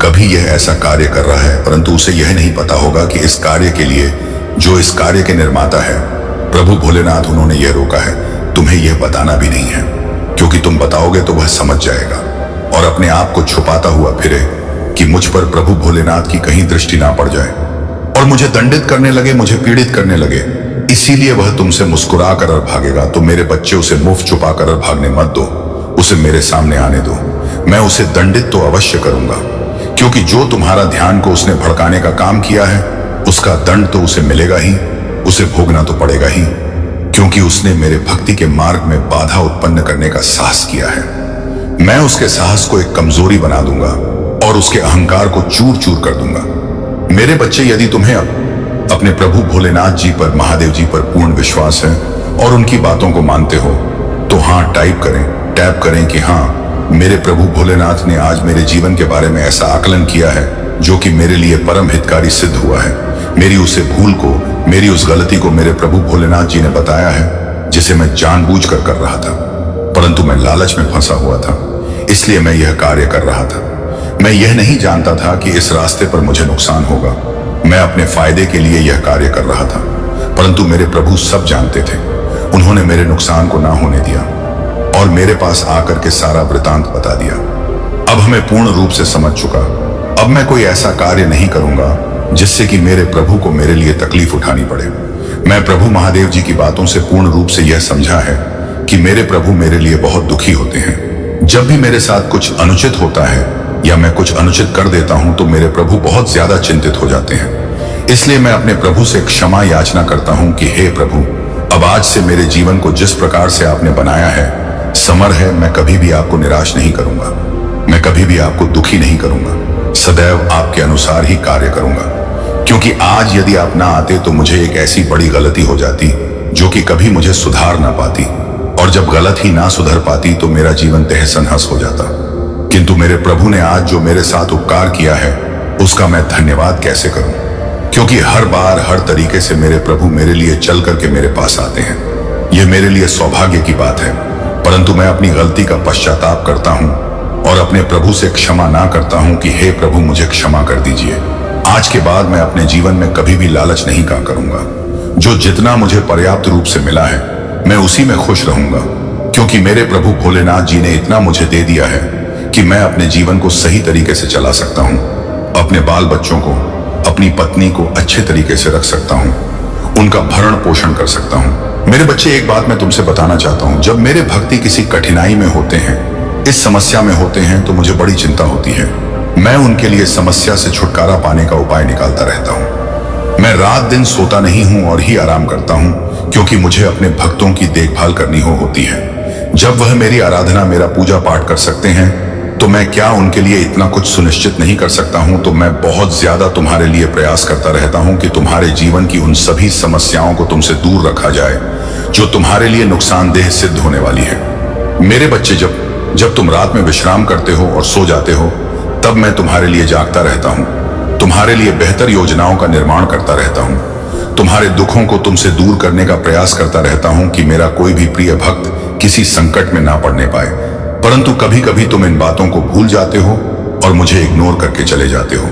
कभी यह ऐसा कार्य कर रहा है, परंतु उसे यह नहीं पता होगा कि इस कार्य के लिए जो इस कार्य के निर्माता है प्रभु भोलेनाथ, उन्होंने यह रोका है। तुम्हें यह बताना भी नहीं है, क्योंकि तुम बताओगे तो वह समझ जाएगा और अपने आप को छुपाता हुआ फिरे कि मुझ पर प्रभु भोलेनाथ की कहीं दृष्टि ना पड़ जाए और मुझे दंडित करने लगे, मुझे पीड़ित करने लगे। इसीलिए वह तुमसे मुस्कुरा कर भागेगा। तो मेरे बच्चे, उसे मुंह छुपा कर भागने मत दो, उसे मेरे सामने आने दो। मैं उसे दंडित तो अवश्य करूंगा, क्योंकि जो तुम्हारा ध्यान को उसने भड़काने का काम किया है उसका दंड तो उसे मिलेगा ही, उसे भोगना तो पड़ेगा ही, क्योंकि उसने मेरे भक्ति के मार्ग में बाधा उत्पन्न करने का साहस किया है। मैं उसके साहस को एक कमजोरी बना दूंगा और उसके अहंकार को चूर चूर कर दूंगा। मेरे बच्चे, यदि तुम्हें अपने प्रभु भोलेनाथ जी पर, महादेव जी पर पूर्ण विश्वास है और उनकी बातों को मानते हो तो हाँ टैप करें कि हाँ, मेरे प्रभु भोलेनाथ ने आज मेरे जीवन के बारे में ऐसा आकलन किया है जो कि मेरे लिए परम हितकारी सिद्ध हुआ है। मेरी उसे भूल को, मेरी उस गलती को मेरे प्रभु भोलेनाथ जी ने बताया है, जिसे मैं जानबूझकर कर रहा था, परंतु मैं लालच में फंसा हुआ था, इसलिए मैं यह कार्य कर रहा था। मैं यह नहीं जानता था कि इस रास्ते पर मुझे नुकसान होगा। मैं अपने फायदे के लिए यह कार्य कर रहा था, परंतु मेरे प्रभु सब जानते थे। उन्होंने मेरे नुकसान को ना होने दिया और मेरे पास आकर के सारा वृतांत बता दिया। अब हमें पूर्ण रूप से समझ चुका। अब मैं कोई ऐसा कार्य नहीं करूंगा जिससे कि मेरे प्रभु को मेरे लिए तकलीफ उठानी पड़े। मैं प्रभु महादेव जी की बातों से पूर्ण रूप से यह समझा है कि मेरे प्रभु मेरे लिए बहुत दुखी होते हैं। जब भी मेरे साथ कुछ अनुचित होता है या मैं कुछ अनुचित कर देता हूं तो मेरे प्रभु बहुत ज्यादा चिंतित हो जाते हैं। इसलिए मैं अपने प्रभु से क्षमा याचना करता हूं कि हे प्रभु, अब आज से मेरे जीवन को जिस प्रकार से आपने बनाया है समर है, मैं कभी भी आपको निराश नहीं करूंगा, मैं कभी भी आपको दुखी नहीं करूंगा, सदैव आपके अनुसार ही कार्य करूंगा। क्योंकि आज यदि आप ना आते तो मुझे एक ऐसी बड़ी गलती हो जाती जो कि कभी मुझे सुधार ना पाती, और जब गलत ही ना सुधर पाती तो मेरा जीवन तहस नहस हो जाता। किंतु मेरे प्रभु ने आज जो मेरे साथ उपकार किया है उसका मैं धन्यवाद कैसे करूं, क्योंकि हर बार हर तरीके से मेरे प्रभु मेरे लिए चल करके मेरे पास आते हैं। यह मेरे लिए सौभाग्य की बात है। परंतु मैं अपनी गलती का पश्चाताप करता हूं और अपने प्रभु से क्षमा ना करता हूं कि हे प्रभु, मुझे क्षमा कर दीजिए। आज के बाद मैं अपने जीवन में कभी भी लालच नहीं करूंगा। जो जितना मुझे पर्याप्त रूप से मिला है मैं उसी में खुश रहूंगा, क्योंकि मेरे प्रभु भोलेनाथ जी ने इतना मुझे दे दिया है कि मैं अपने जीवन को सही तरीके से चला सकता हूं, अपने बाल बच्चों को, अपनी पत्नी को अच्छे तरीके से रख सकता हूं, उनका भरण पोषण कर सकता हूं। मेरे बच्चे, एक बात मैं तुमसे बताना चाहता हूं। जब मेरे भक्ति किसी कठिनाई में होते हैं, इस समस्या में होते हैं, तो मुझे बड़ी चिंता होती है। मैं उनके लिए समस्या से छुटकारा पाने का उपाय निकालता रहता हूं। मैं रात दिन सोता नहीं हूं और ही आराम करता हूं, क्योंकि मुझे अपने भक्तों की देखभाल करनी होती है। जब वह मेरी आराधना, मेरा पूजा पाठ कर सकते हैं तो मैं क्या उनके लिए इतना कुछ सुनिश्चित नहीं कर सकता हूं? तो मैं बहुत ज्यादा तुम्हारे लिए प्रयास करता रहता हूं कि तुम्हारे जीवन की उन सभी समस्याओं को तुमसे दूर रखा जाए जो तुम्हारे लिए नुकसानदेह सिद्ध होने वाली है। मेरे बच्चे, जब तुम रात में विश्राम करते हो और सो जाते हो तब मैं तुम्हारे लिए जागता रहता हूं, तुम्हारे लिए बेहतर योजनाओं का निर्माण करता रहता हूं, तुम्हारे दुखों को तुमसे दूर करने का प्रयास करता रहता हूं कि मेरा कोई भी प्रिय भक्त किसी संकट में ना पड़ने पाए। परंतु कभी कभी तुम इन बातों को भूल जाते हो और मुझे इग्नोर करके चले जाते हो।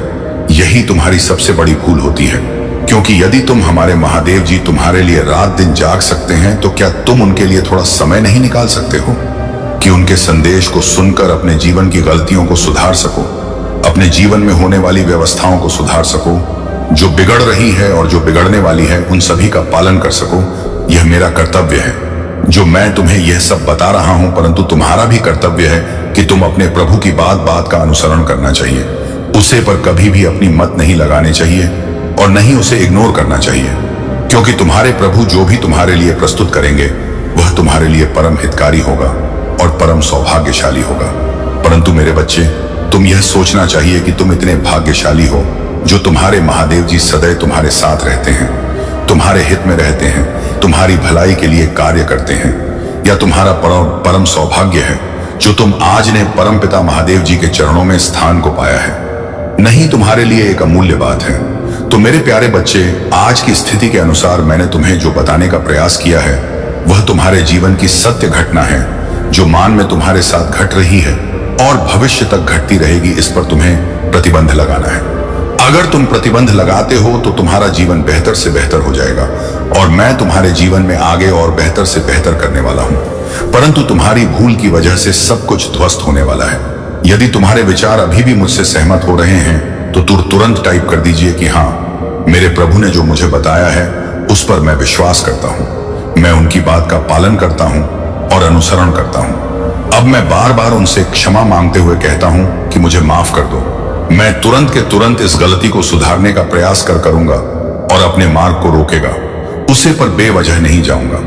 यही तुम्हारी सबसे बड़ी भूल होती है, क्योंकि यदि तुम, हमारे महादेव जी तुम्हारे लिए रात दिन जाग सकते हैं तो क्या तुम उनके लिए थोड़ा समय नहीं निकाल सकते हो कि उनके संदेश को सुनकर अपने जीवन की गलतियों को सुधार सको, अपने जीवन में होने वाली व्यवस्थाओं को सुधार सको, जो बिगड़ रही है और जो बिगड़ने वाली है उन सभी का पालन कर सको। यह मेरा कर्तव्य है जो मैं तुम्हें यह सब बता रहा हूं, परंतु तुम्हारा भी कर्तव्य है कि तुम अपने प्रभु की बात बात का अनुसरण करना चाहिए। उसे पर कभी भी अपनी मत नहीं लगानी चाहिए। और न ही उसे इग्नोर करना चाहिए, क्योंकि तुम्हारे प्रभु जो भी तुम्हारे लिए प्रस्तुत करेंगे वह तुम्हारे लिए परम हितकारी होगा और परम सौभाग्यशाली होगा। परंतु मेरे बच्चे, तुम यह सोचना चाहिए कि तुम इतने भाग्यशाली हो जो तुम्हारे महादेव जी सदैव तुम्हारे साथ रहते हैं, तुम्हारे हित में रहते हैं, तुम्हारी भलाई के लिए कार्य करते हैं। या तुम्हारा परम सौभाग्य है जो तुम आज ने परम पिता महादेव जी के चरणों में स्थान को पाया है, नहीं तुम्हारे लिए एक अमूल्य बात है। तो मेरे प्यारे बच्चे, आज की स्थिति के अनुसार मैंने तुम्हें जो बताने का प्रयास किया है वह तुम्हारे जीवन की सत्य घटना है जो मान में तुम्हारे साथ घट रही है और भविष्य तक घटती रहेगी। इस पर तुम्हें प्रतिबंध लगाना है। अगर तुम प्रतिबंध लगाते हो तो तुम्हारा जीवन बेहतर से बेहतर हो जाएगा और मैं तुम्हारे जीवन में आगे और बेहतर से बेहतर करने वाला हूं। परंतु तुम्हारी भूल की वजह से सब कुछ ध्वस्त होने वाला है। यदि तुम्हारे विचार अभी भी मुझसे सहमत हो रहे हैं तो तुरंत टाइप कर दीजिए कि हाँ, मेरे प्रभु ने जो मुझे बताया है उस पर मैं विश्वास करता हूं, मैं उनकी बात का पालन करता हूं और अनुसरण करता हूं। अब मैं बार बार उनसे क्षमा मांगते हुए कहता हूं कि मुझे माफ कर दो। मैं तुरंत के तुरंत इस गलती को सुधारने का प्रयास करूंगा और अपने मार्ग को रोकेगा, उसे पर बेवजह नहीं जाऊंगा।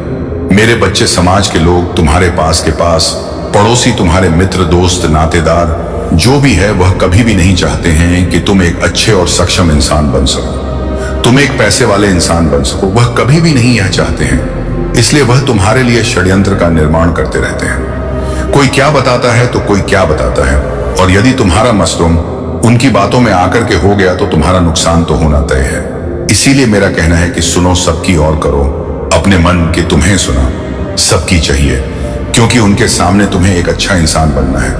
मेरे बच्चे, समाज के लोग, तुम्हारे पास के पास पड़ोसी, तुम्हारे मित्र, दोस्त, नातेदार जो भी है वह कभी भी नहीं चाहते हैं कि तुम एक अच्छे और सक्षम इंसान बन सको, तुम एक पैसे वाले इंसान बन सको। वह कभी भी नहीं यह चाहते हैं, इसलिए वह तुम्हारे लिए षड्यंत्र का निर्माण करते रहते हैं। कोई क्या बताता है तो कोई क्या बताता है, और यदि तुम्हारा मसरूम उनकी बातों में आकर के हो गया तो तुम्हारा नुकसान तो होना तय है। इसीलिए मेरा कहना है कि सुनो सबकी और करो अपने मन के। तुम्हें सुना सबकी चाहिए, क्योंकि उनके सामने तुम्हें एक अच्छा इंसान बनना है,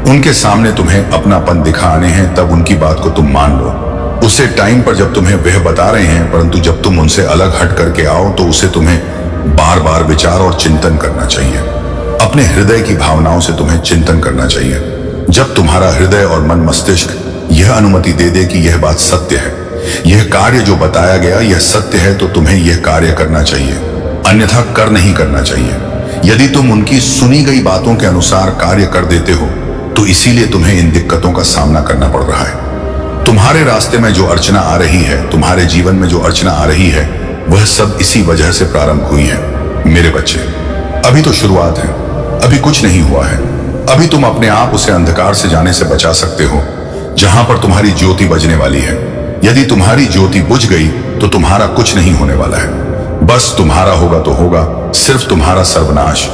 उनके सामने तुम्हें अपनापन दिखाने हैं। तब उनकी बात को तुम मान लो उसे टाइम पर जब तुम्हें वह बता रहे हैं, परंतु जब तुम उनसे अलग हट करके आओ तो उसे तुम्हें बार बार विचार और चिंतन करना चाहिए। अपने हृदय की भावनाओं से तुम्हें चिंतन करना चाहिए। जब तुम्हारा हृदय और मन मस्तिष्क यह अनुमति दे दे कि यह बात सत्य है, यह कार्य जो बताया गया यह सत्य है, तो तुम्हें यह कार्य करना चाहिए, अन्यथा कर नहीं करना चाहिए। यदि तुम उनकी सुनी गई बातों के अनुसार कार्य कर देते हो तो इसीलिए तुम्हें इन दिक्कतों का सामना करना पड़ रहा है। तुम्हारे रास्ते में जो अर्चना आ रही है, तुम्हारे जीवन में जो अर्चना आ रही है, वह सब इसी वजह से प्रारंभ हुई है। मेरे बच्चे, अभी तो शुरुआत है, अभी कुछ नहीं हुआ है। अभी तुम अपने आप उसे अंधकार से जाने से बचा सकते हो जहां पर तुम्हारी ज्योति बजने वाली है। यदि तुम्हारी ज्योति बुझ गई तो तुम्हारा कुछ नहीं होने वाला है, बस तुम्हारा होगा तो होगा सिर्फ तुम्हारा सर्वनाश।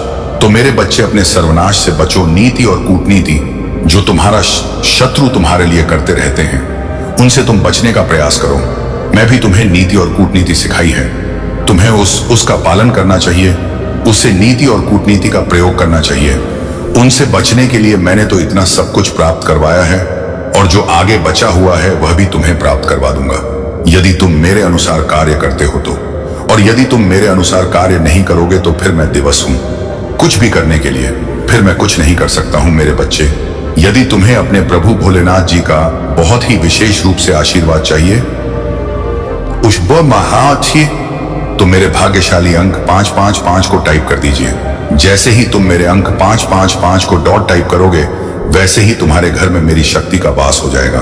तो मेरे बच्चे, अपने सर्वनाश से बचो। नीति और कूटनीति जो तुम्हारा शत्रु तुम्हारे लिए करते रहते हैं, उनसे तुम बचने का प्रयास करो। मैं भी तुम्हें नीति और कूटनीति सिखाई है, तुम्हें उसका पालन करना चाहिए, उससे नीति और कूटनीति का प्रयोग करना चाहिए। उनसे बचने के लिए मैंने तो इतना सब कुछ प्राप्त करवाया है, और जो आगे बचा हुआ है वह भी तुम्हें प्राप्त करवा दूंगा, यदि तुम मेरे अनुसार कार्य करते हो तो। और यदि तुम मेरे अनुसार कार्य नहीं करोगे तो फिर मैं दिवस हूं कुछ भी करने के लिए, फिर मैं कुछ नहीं कर सकता हूं। मेरे बच्चे, यदि तुम्हें अपने प्रभु भोलेनाथ जी का बहुत ही विशेष रूप से आशीर्वाद चाहिए, उष्ब महाथी, तो मेरे भाग्यशाली अंक 555 को टाइप कर दीजिए। जैसे ही तुम मेरे अंक 555 को डॉट टाइप करोगे, वैसे ही तुम्हारे घर में मेरी शक्ति का वास हो जाएगा।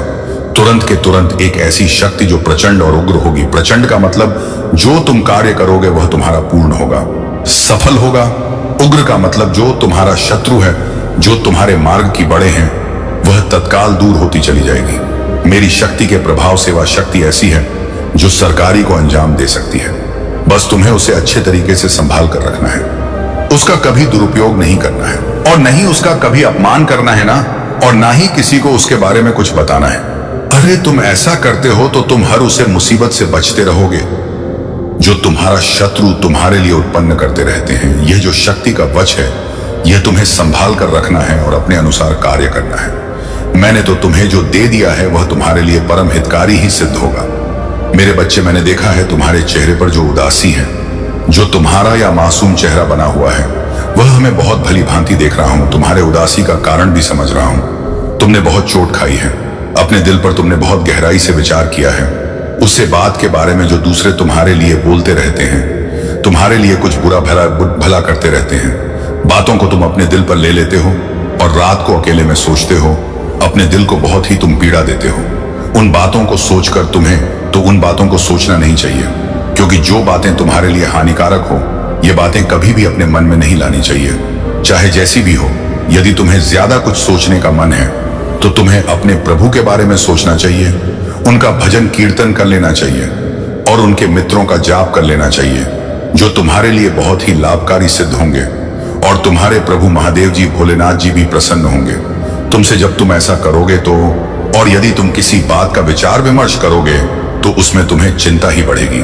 तुरंत के तुरंत एक ऐसी शक्ति जो प्रचंड और उग्र होगी। प्रचंड का मतलब जो तुम कार्य करोगे वह तुम्हारा पूर्ण होगा, सफल होगा। उग्र का मतलब जो तुम्हारा शत्रु है, जो तुम्हारे मार्ग की बड़े हैं, वह तत्काल दूर होती चली जाएगी। मेरी शक्ति के प्रभाव से वह शक्ति ऐसी है जो सरकारी को अंजाम दे सकती है। बस तुम्हें उसे अच्छे तरीके से संभाल कर रखना है, उसका कभी दुरुपयोग नहीं करना है, और नहीं उसका कभी अपमान करना है ना, और ना ही किसी को उसके बारे में कुछ बताना है। अरे तुम ऐसा करते हो तो तुम हर उसे मुसीबत से बचते रहोगे जो तुम्हारा शत्रु तुम्हारे लिए उत्पन्न करते रहते हैं। यह जो शक्ति का वश है, यह तुम्हें संभाल कर रखना है और अपने अनुसार कार्य करना है। मैंने तो तुम्हें जो दे दिया है वह तुम्हारे लिए परम हितकारी ही सिद्ध होगा। मेरे बच्चे, मैंने देखा है तुम्हारे चेहरे पर जो उदासी है, जो तुम्हारा या मासूम चेहरा बना हुआ है, वह मैं बहुत भली भांति देख रहा हूं। तुम्हारे उदासी का कारण भी समझ रहा हूं। तुमने बहुत चोट खाई है, अपने दिल पर तुमने बहुत गहराई से विचार किया है। उससे बात के बारे में जो दूसरे तुम्हारे लिए बोलते रहते हैं, तुम्हारे लिए कुछ बुरा भला करते रहते हैं, बातों को तुम अपने दिल पर ले लेते हो और रात को अकेले में सोचते हो। अपने दिल को बहुत ही तुम पीड़ा देते हो। उन बातों को सोचकर तुम्हें तो उन बातों को सोचना नहीं चाहिए, क्योंकि जो बातें तुम्हारे लिए हानिकारक हो, ये बातें कभी भी अपने मन में नहीं लानी चाहिए, चाहे जैसी भी हो। यदि तुम्हें ज्यादा कुछ सोचने का मन है तो तुम्हें अपने प्रभु के बारे में सोचना चाहिए, उनका भजन कीर्तन कर लेना चाहिए और उनके मित्रों का जाप कर लेना चाहिए, जो तुम्हारे लिए बहुत ही लाभकारी सिद्ध होंगे। और तुम्हारे प्रभु महादेव जी भोलेनाथ जी भी प्रसन्न होंगे तुमसे जब तुम ऐसा करोगे तो। और यदि तुम किसी बात का विचार विमर्श करोगे तो उसमें तुम्हें चिंता ही बढ़ेगी।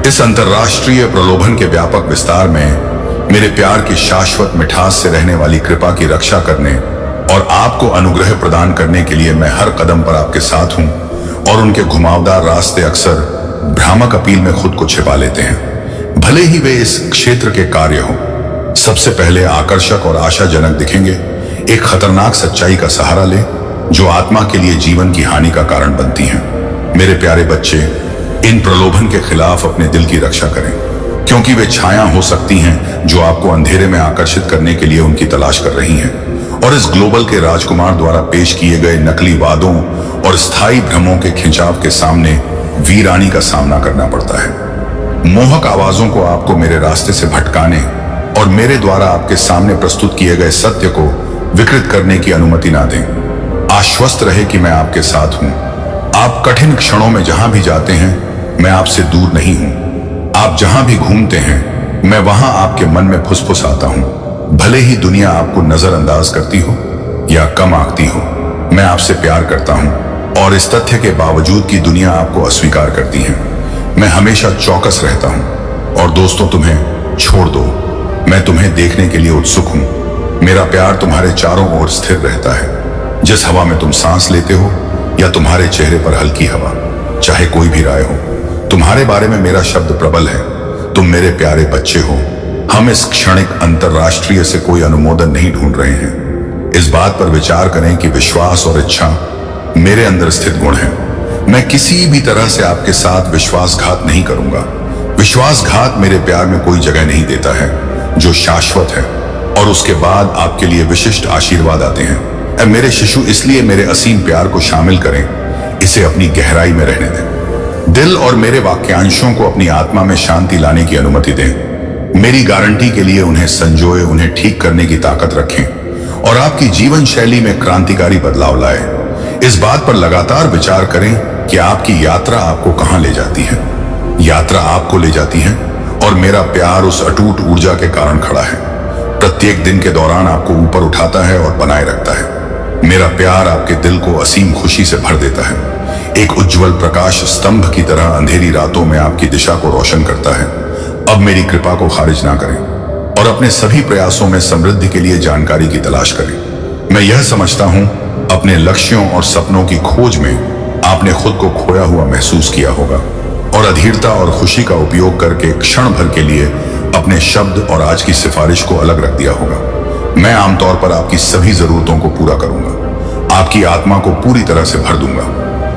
इस अंतर्राष्ट्रीय प्रलोभन के व्यापक विस्तार में मेरे प्यार की शाश्वत मिठास से रहने वाली कृपा की रक्षा करने और आपको अनुग्रह प्रदान करने के लिए मैं हर कदम पर आपके साथ हूं। और उनके घुमावदार रास्ते अक्सर भ्रामक अपील में खुद को छिपा लेते हैं, भले ही वे इस क्षेत्र के कार्य हो। सबसे पहले आकर्षक और आशाजनक दिखेंगे। एक खतरनाक सच्चाई का सहारा ले जो आत्मा के लिए जीवन की हानि का कारण बनती है। मेरे प्यारे बच्चे, इन प्रलोभन के खिलाफ अपने दिल की रक्षा करें, क्योंकि वे छाया हो सकती हैं जो आपको अंधेरे में आकर्षित करने के लिए उनकी तलाश कर रही हैं। और इस ग्लोबल के राजकुमार द्वारा पेश किए गए नकली वादों और स्थायी भ्रमों के खिंचाव के सामने वीरानी का सामना करना पड़ता है। मोहक आवाजों को आपको मेरे रास्ते से भटकाने और मेरे द्वारा आपके सामने प्रस्तुत किए गए सत्य को विकृत करने की अनुमति ना दें। आश्वस्त रहे कि मैं आपके साथ हूं। आप कठिन क्षणों में जहां भी जाते हैं मैं आपसे दूर नहीं हूं। आप जहां भी घूमते हैं मैं वहां आपके मन में फुसफुसाता हूं। भले ही दुनिया आपको नजरअंदाज करती हो या कम आंकती हो, मैं आपसे प्यार करता हूं। और इस तथ्य के बावजूद कि दुनिया आपको अस्वीकार करती है, मैं हमेशा चौकस रहता हूं। और दोस्तों, तुम्हें छोड़ दो, मैं तुम्हें देखने के लिए उत्सुक हूं। मेरा प्यार तुम्हारे चारों ओर स्थिर रहता है। जिस हवा में तुम सांस लेते हो या तुम्हारे चेहरे पर हल्की हवा, चाहे कोई भी राय हो, तुम्हारे बारे में मेरा शब्द प्रबल है। तुम मेरे प्यारे बच्चे हो। हम इस क्षणिक अंतरराष्ट्रीय से कोई अनुमोदन नहीं ढूंढ रहे हैं। इस बात पर विचार करें कि विश्वास और इच्छा मेरे अंदर स्थित गुण है। मैं किसी भी तरह से आपके साथ विश्वासघात नहीं करूंगा। विश्वासघात मेरे प्यार में कोई जगह नहीं देता है जो शाश्वत है, और उसके बाद आपके लिए विशिष्ट आशीर्वाद आते हैं। मेरे शिशु, इसलिए मेरे असीम प्यार को शामिल करें, इसे अपनी गहराई में रहने दें। दिल और मेरे वाक्यांशों को अपनी आत्मा में शांति लाने की अनुमति दें। मेरी गारंटी के लिए उन्हें संजोए, उन्हें ठीक करने की ताकत रखें और आपकी जीवन शैली में क्रांतिकारी बदलाव लाए। इस बात पर लगातार विचार करें कि आपकी यात्रा आपको कहां ले जाती है। यात्रा आपको ले जाती है और मेरा प्यार उस अटूट ऊर्जा के कारण खड़ा है। प्रत्येक दिन के दौरान आपको ऊपर उठाता है और बनाए रखता है। मेरा प्यार आपके दिल को असीम खुशी से भर देता है। एक उज्जवल प्रकाश स्तंभ की तरह अंधेरी रातों में आपकी दिशा को रोशन करता है। अब मेरी कृपा को खारिज ना करें और अपने सभी प्रयासों में समृद्धि के लिए जानकारी की तलाश करें। मैं यह समझता हूं, अपने लक्ष्यों और सपनों की खोज में आपने खुद को खोया हुआ महसूस किया होगा और अधीरता और खुशी का उपयोग करके क्षण भर के लिए अपने शब्द और आज की सिफारिश को अलग रख दिया होगा। मैं आमतौर पर आपकी सभी जरूरतों को पूरा करूंगा, आपकी आत्मा को पूरी तरह से भर दूंगा।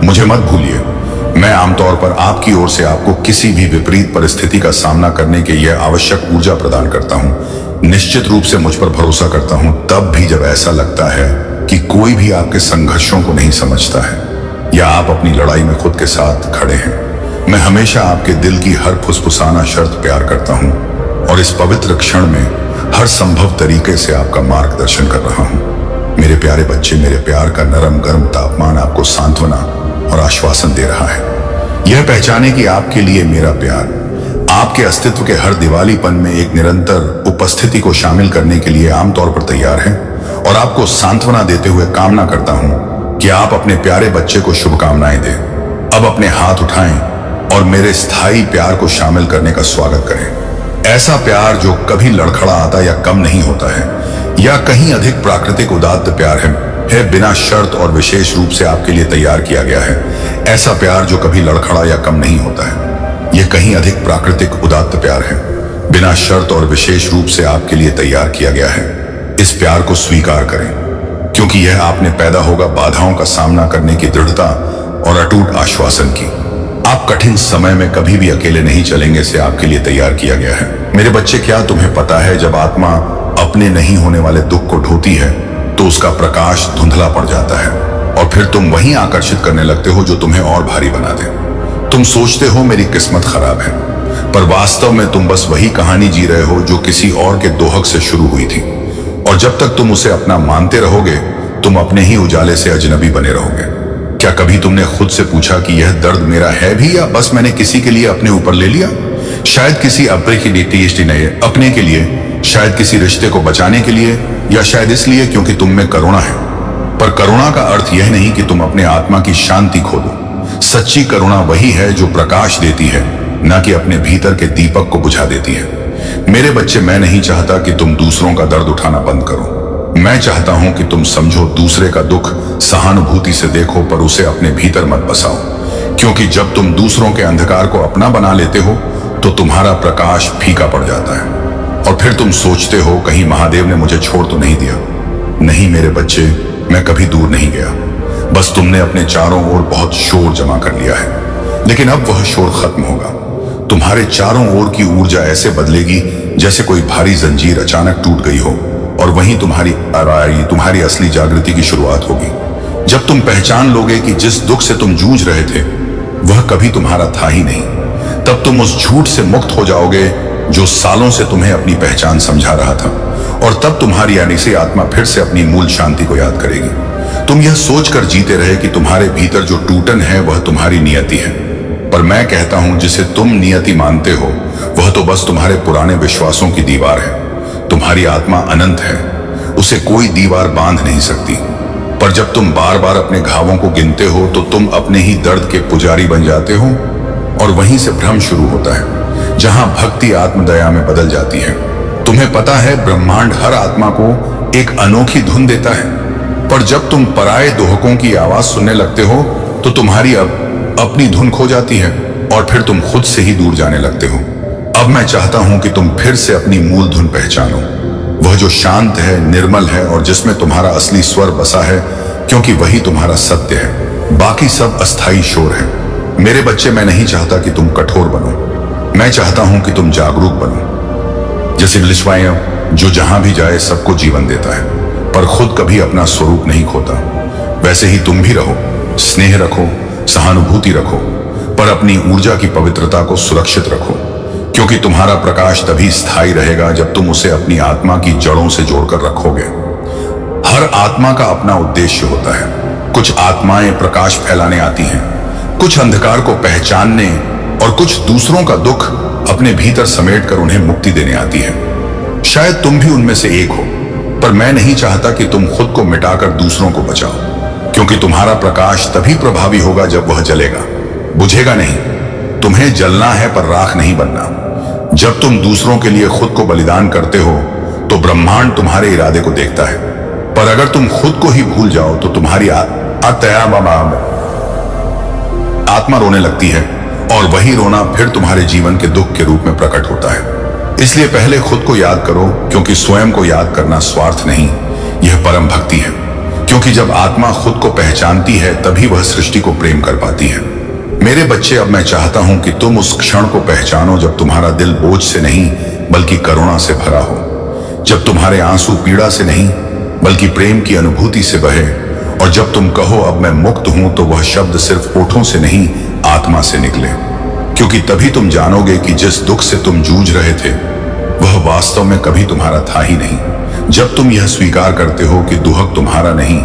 मुझे मत भूलिए, मैं आमतौर पर आपकी ओर से आपको किसी भी विपरीत परिस्थिति का सामना करने के यह आवश्यक ऊर्जा प्रदान करता हूं। निश्चित रूप से मुझ पर भरोसा करता हूं, तब भी जब ऐसा लगता है कि कोई भी आपके संघर्षों को नहीं समझता है या आप अपनी लड़ाई में खुद के साथ खड़े हैं। मैं हमेशा आपके दिल की हर फुसफुसाना शर्त प्यार करता हूं और इस पवित्र क्षण में हर संभव तरीके से आपका मार्गदर्शन कर रहा हूं। मेरे प्यारे बच्चे, मेरे प्यार का नरम गर्म तापमान आपको सांत्वना और आश्वासन दे रहा है। यह पहचाने कि आपके लिए मेरा प्यार आपके अस्तित्व के हर दिवालीपन में एक निरंतर उपस्थिति को शामिल करने के लिए आमतौर पर तैयार है। और आपको सांत्वना देते हुए कामना करता हूं कि आप अपने प्यारे बच्चे को शुभकामनाएं दें। अब अपने हाथ उठाएं और मेरे स्थायी प्यार को शामिल करने का स्वागत करें। ऐसा प्यार जो कभी लड़खड़ाता या कम नहीं होता है, या कहीं अधिक प्राकृतिक उदात्त प्यार है बिना शर्त और विशेष रूप से आपके लिए तैयार किया गया है। ऐसा प्यार जो कभी लड़खड़ा या कम नहीं होता है, यह कहीं अधिक प्राकृतिक उदात्त प्यार है, बिना शर्त और विशेष रूप से आपके लिए तैयार किया गया है। इस प्यार को स्वीकार करें, क्योंकि यह आपने पैदा होगा बाधाओं का सामना करने की दृढ़ता और अटूट आश्वासन की। आप कठिन समय में कभी भी अकेले नहीं चलेंगे, से आपके लिए तैयार किया गया है। मेरे बच्चे, क्या तुम्हें पता है, जब आत्मा अपने नहीं होने वाले दुख को ढोती है तो उसका प्रकाश धुंधला पड़ जाता है और फिर तुम वहीं आकर्षित करने लगते हो जो तुम्हें और भारी बना दे। तुम सोचते हो मेरी किस्मत खराब है, पर वास्तव में तुम बस वही कहानी जी रहे हो जो किसी और के दोहक से शुरू हुई थी। और जब तक तुम उसे अपना मानते रहोगे, तुम अपने ही उजाले से अजनबी बने रहोगे। क्या कभी तुमने खुद से पूछा कि यह दर्द मेरा है भी, या बस मैंने किसी के लिए अपने ऊपर ले लिया? शायद किसी अपने के लिए नहीं, अपने के लिए, शायद किसी रिश्ते को बचाने के लिए, या शायद इसलिए क्योंकि तुम में करुणा है। पर करुणा का अर्थ यह नहीं कि तुम अपने आत्मा की शांति खो दो। सच्ची करुणा वही है जो प्रकाश देती है, न कि अपने भीतर के दीपक को बुझा देती है। मेरे बच्चे, मैं नहीं चाहता कि तुम दूसरों का दर्द उठाना बंद करो। मैं चाहता हूं कि तुम समझो, दूसरे का दुख सहानुभूति से देखो, पर उसे अपने भीतर मत बसाओ। क्योंकि जब तुम दूसरों के अंधकार को अपना बना लेते हो तो तुम्हारा प्रकाश फीका पड़ जाता है। और फिर तुम सोचते हो कहीं महादेव ने मुझे छोड़ तो नहीं दिया। नहीं मेरे बच्चे, मैं कभी दूर नहीं गया। बस तुमने अपने चारों ओर बहुत शोर जमा कर लिया है, लेकिन अब वह शोर खत्म होगा। तुम्हारे चारों ओर की ऊर्जा ऐसे बदलेगी जैसे कोई भारी जंजीर अचानक टूट गई हो, और वहीं तुम्हारी असली जागृति की शुरुआत होगी। जब तुम पहचान लोगे कि जिस दुख से तुम जूझ रहे थे वह कभी तुम्हारा था ही नहीं, तब तुम उस झूठ से मुक्त हो जाओगे जो सालों से तुम्हें अपनी पहचान समझा रहा था। और तब तुम्हारी यानी से आत्मा फिर से अपनी मूल शांति को याद करेगी। तुम यह सोचकर जीते रहे कि तुम्हारे भीतर जो टूटन है वह तुम्हारी नियति है, पर मैं कहता हूं जिसे तुम नियति मानते हो वह तो बस तुम्हारे पुराने विश्वासों की दीवार है। तुम्हारी आत्मा अनंत है, उसे कोई दीवार बांध नहीं सकती। पर जब तुम बार बार अपने घावों को गिनते हो तो तुम अपने ही दर्द के पुजारी बन जाते हो, और वहीं से भ्रम शुरू होता है, जहां भक्ति आत्मदया में बदल जाती है। तुम्हें पता है ब्रह्मांड हर आत्मा को एक अनोखी धुन देता है, पर जब तुम पराये दोहकों की आवाज सुनने लगते हो तो तुम्हारी अपनी धुन खो जाती है, और फिर तुम खुद से ही दूर जाने लगते हो। अब मैं चाहता हूं कि तुम फिर से अपनी मूल धुन पहचानो, वह जो शांत है, निर्मल है, और जिसमें तुम्हारा असली स्वर बसा है, क्योंकि वही तुम्हारा सत्य है। बाकी सब अस्थाई शोर है। मेरे बच्चे, मैं नहीं चाहता कि तुम कठोर बनो, मैं चाहता हूं कि तुम जागरूक बनो। जैसे लिश्वाएं जो जहां भी जाए सबको जीवन देता है, पर खुद कभी अपना स्वरूप नहीं खोता, वैसे ही तुम भी रहो। स्नेह रखो, सहानुभूति रखो, पर अपनी ऊर्जा की पवित्रता को सुरक्षित रखो, क्योंकि तुम्हारा प्रकाश तभी स्थायी रहेगा जब तुम उसे अपनी आत्मा की जड़ों से जोड़कर रखोगे। हर आत्मा का अपना उद्देश्य होता है। कुछ आत्माएं प्रकाश फैलाने आती हैं, कुछ अंधकार को पहचानने, और कुछ दूसरों का दुख अपने भीतर समेटकर उन्हें मुक्ति देने आती है। शायद तुम भी उनमें से एक हो, पर मैं नहीं चाहता कि तुम खुद को मिटाकर दूसरों को बचाओ, क्योंकि तुम्हारा प्रकाश तभी प्रभावी होगा जब वह जलेगा, बुझेगा नहीं। तुम्हें जलना है पर राख नहीं बनना। जब तुम दूसरों के लिए खुद को बलिदान करते हो तो ब्रह्मांड तुम्हारे इरादे को देखता है, पर अगर तुम खुद को ही भूल जाओ तो तुम्हारी आत्मा रोने लगती है, और वही रोना फिर तुम्हारे जीवन के दुख के रूप में प्रकट होता है। इसलिए पहले खुद को याद करो, क्योंकि स्वयं को याद करना स्वार्थ नहीं, यह परम भक्ति है। क्योंकि जब आत्मा खुद को पहचानती है तभी वह सृष्टि को प्रेम कर पाती है। मेरे बच्चे, अब मैं चाहता हूं कि तुम उस क्षण को पहचानो जब तुम्हारा दिल बोझ से नहीं बल्कि करुणा से भरा हो, जब तुम्हारे आंसू पीड़ा से नहीं बल्कि प्रेम की अनुभूति से बहे, और जब तुम कहो अब मैं मुक्त हूं तो वह शब्द सिर्फ होठों से नहीं आत्मा से निकले। क्योंकि तभी तुम जानोगे कि जिस दुख से तुम जूझ रहे थे वह वास्तव में कभी तुम्हारा था ही नहीं। जब तुम यह स्वीकार करते हो कि दुहक तुम्हारा नहीं,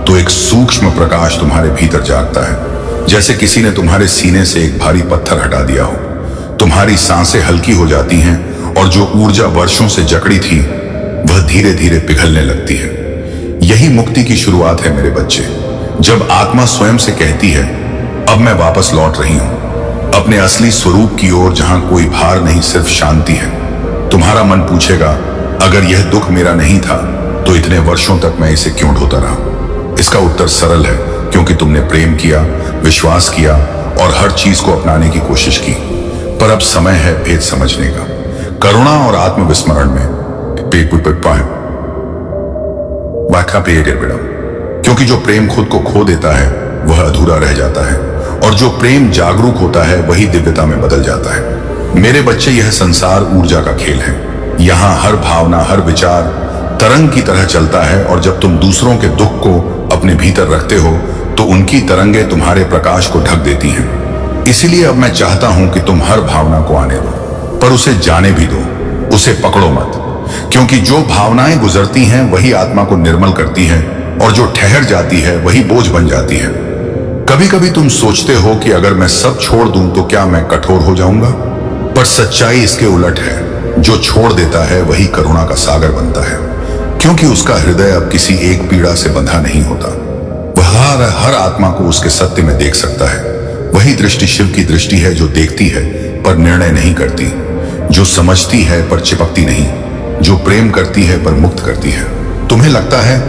तो एक सूक्ष्म प्रकाश तुम्हारे भीतर जागता है, जैसे किसी ने तुम्हारे सीने से एक भारी पत्थर हटा दिया हो। तुम्हारी सांसें हल्की हो जाती हैं, और जो ऊर्जा वर्षों से जकड़ी थी वह धीरे धीरे पिघलने लगती है। यही मुक्ति की शुरुआत है मेरे बच्चे, जब आत्मा स्वयं से कहती है अब मैं वापस लौट रही हूं अपने असली स्वरूप की ओर, जहां कोई भार नहीं, सिर्फ शांति है। तुम्हारा मन पूछेगा, अगर यह दुख मेरा नहीं था तो इतने वर्षों तक मैं इसे क्यों ढोता रहा? इसका उत्तर सरल है, क्योंकि तुमने प्रेम किया, विश्वास किया, और हर चीज को अपनाने की कोशिश की। पर अब समय है भेद समझने का। करुणा और आत्मविस्मरण में क्योंकि जो प्रेम खुद को खो देता है वह अधूरा रह जाता है, और जो प्रेम जागरूक होता है वही दिव्यता में बदल जाता है। मेरे बच्चे, यह संसार ऊर्जा का खेल है। यहाँ हर भावना, हर विचार तरंग की तरह चलता है, और जब तुम दूसरों के दुख को अपने भीतर रखते हो तो उनकी तरंगे तुम्हारे प्रकाश को ढक देती हैं। इसीलिए अब मैं चाहता हूं कि तुम हर भावना को आने दो, पर उसे जाने भी दो, उसे पकड़ो मत। क्योंकि जो भावनाएं गुजरती हैं वही आत्मा को निर्मल करती हैं, और जो ठहर जाती है वही बोझ बन जाती है। कभी कभी तुम सोचते हो कि अगर मैं सब छोड़ दूं तो क्या मैं कठोर हो जाऊंगा, पर सच्चाई इसके उलट है। जो छोड़ देता है वही करुणा का सागर बनता है, क्योंकि उसका हृदय अब किसी एक पीड़ा से बंधा नहीं होता। वह हर आत्मा को उसके सत्य में देख सकता है। वही दृष्टि शिव की दृष्टि है, जो देखती है पर निर्णय नहीं करती, जो समझती है पर चिपकती नहीं, जो प्रेम करती है पर मुक्त करती है। तुम्हें लगता है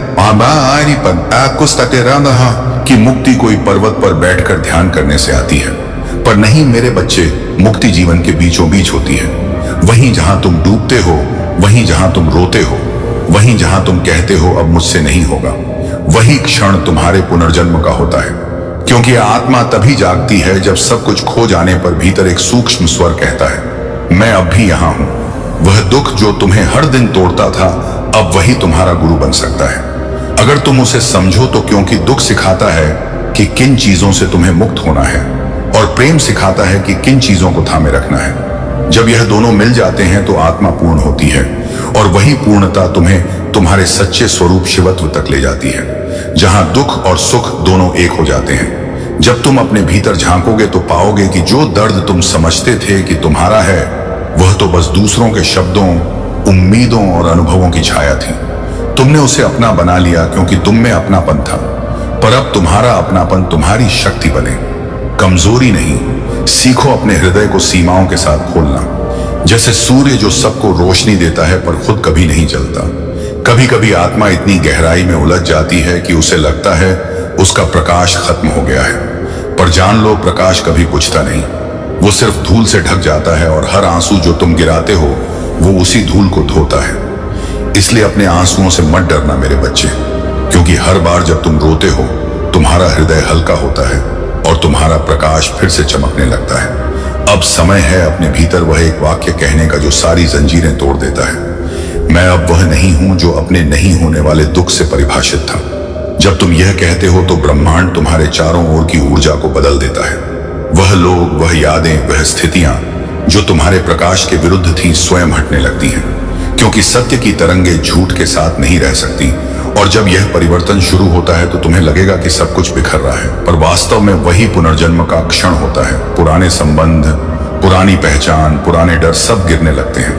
कि मुक्ति कोई पर्वत पर बैठकर ध्यान करने से आती है, पर नहीं मेरे बच्चे, मुक्ति जीवन के बीचों बीच होती है। वहीं जहां तुम डूबते हो, वहीं जहां तुम रोते हो, वहीं जहां तुम कहते हो अब मुझसे नहीं होगा, वही क्षण तुम्हारे पुनर्जन्म का होता है। क्योंकि आत्मा तभी जागती है जब सब कुछ खो जाने पर भीतर एक सूक्ष्म स्वर कहता है, मैं अब भी यहां हूं। वह दुख जो तुम्हें हर दिन तोड़ता था, अब वही तुम्हारा गुरु बन सकता है, अगर तुम उसे समझो तो। क्योंकि दुख सिखाता है कि किन चीजों से तुम्हें मुक्त होना है, और प्रेम सिखाता है कि किन चीजों को थामे रखना है। जब यह दोनों मिल जाते हैं तो आत्मा पूर्ण होती है, और वही पूर्णता तुम्हें तुम्हारे सच्चे स्वरूप शिवत्व तक ले जाती है, जहां दुख और सुख दोनों एक हो जाते हैं। जब तुम अपने भीतर झांकोगे तो पाओगे कि जो दर्द तुम समझते थे कि तुम्हारा है, वह तो बस दूसरों के शब्दों, उम्मीदों और अनुभवों की छाया थी। तुमने उसे अपना बना लिया क्योंकि तुम में अपनापन था, पर अब तुम्हारा अपनापन तुम्हारी शक्ति बने, कमजोरी नहीं। सीखो अपने हृदय को सीमाओं के साथ खोलना, जैसे सूर्य जो सबको रोशनी देता है पर खुद कभी नहीं जलता। कभी कभी आत्मा इतनी गहराई में उलझ जाती है कि उसे लगता है उसका प्रकाश खत्म हो गया है, पर जान लो प्रकाश कभी बुझता नहीं, वो सिर्फ धूल से ढक जाता है, और हर आंसू जो तुम गिराते हो वो उसी धूल को धोता है। इसलिए अपने आंसुओं से मत डरना मेरे बच्चे, क्योंकि हर बार जब तुम रोते हो तुम्हारा हृदय हल्का होता है और तुम्हारा प्रकाश फिर से चमकने लगता है। अब समय है अपने भीतर वह एक वाक्य कहने का जो सारी जंजीरें तोड़ देता है, मैं अब वह नहीं हूं जो अपने नहीं होने वाले दुख से परिभाषित था। जब तुम यह कहते हो तो ब्रह्मांड तुम्हारे चारों ओर की ऊर्जा को बदल देता है। वह लोग, वह यादें, वह स्थितियां जो तुम्हारे प्रकाश के विरुद्ध थी स्वयं हटने लगती हैं, क्योंकि सत्य की तरंगे झूठ के साथ नहीं रह सकती। और जब यह परिवर्तन शुरू होता है तो तुम्हें लगेगा कि सब कुछ बिखर रहा है, पर वास्तव में वही पुनर्जन्म का क्षण होता है। पुराने संबंध, पुरानी पहचान, पुराने डर सब गिरने लगते हैं,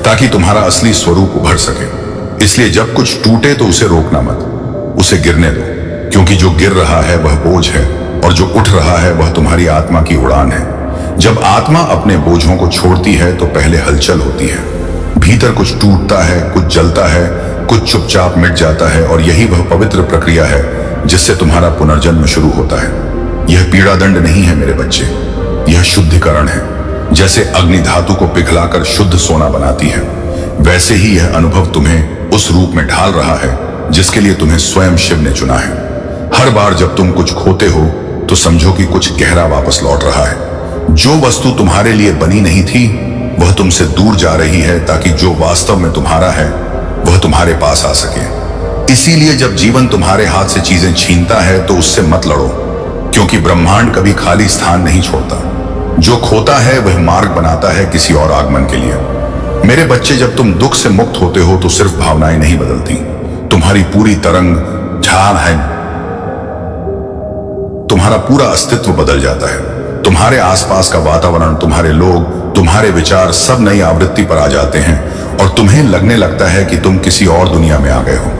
ताकि तुम्हारा असली स्वरूप उभर सके। इसलिए जब कुछ टूटे तो उसे रोकना मत, उसे गिरने दो, क्योंकि जो गिर रहा है वह बोझ है, और जो उठ रहा है वह तुम्हारी आत्मा की उड़ान है। जब आत्मा अपने बोझों को छोड़ती है तो पहले हलचल होती है, भीतर कुछ टूटता है, कुछ जलता है, कुछ चुपचाप मिट जाता है, और यही वह पवित्र प्रक्रिया है जिससे तुम्हारा पुनर्जन्म शुरू होता है। यह पीड़ा दंड नहीं है मेरे बच्चे, यह शुद्धिकरण है। जैसे अग्नि धातु को पिघलाकर शुद्ध सोना बनाती है, वैसे ही यह अनुभव तुम्हें उस रूप में ढाल रहा है जिसके लिए तुम्हें स्वयं शिव ने चुना है। हर बार जब तुम कुछ खोते हो तो समझो कि कुछ गहरा वापस लौट रहा है। जो वस्तु तुम्हारे लिए बनी नहीं थी वह तुमसे दूर जा रही है, ताकि जो वास्तव में तुम्हारा है वह तुम्हारे पास आ सके। इसीलिए जब जीवन तुम्हारे हाथ से चीजें छीनता है तो उससे मत लड़ो, क्योंकि ब्रह्मांड कभी खाली स्थान नहीं छोड़ता। जो खोता है वह मार्ग बनाता है किसी और आगमन के लिए। मेरे बच्चे, जब तुम दुख से मुक्त होते हो तो सिर्फ भावनाएं नहीं बदलती, तुम्हारी पूरी तरंग झार है, तुम्हारा पूरा अस्तित्व बदल जाता है। तुम्हारे आसपास का वातावरण, तुम्हारे लोग, तुम्हारे विचार सब नई आवृत्ति पर आ जाते हैं, और तुम्हें लगने लगता है कि तुम किसी और दुनिया में आ गए हो,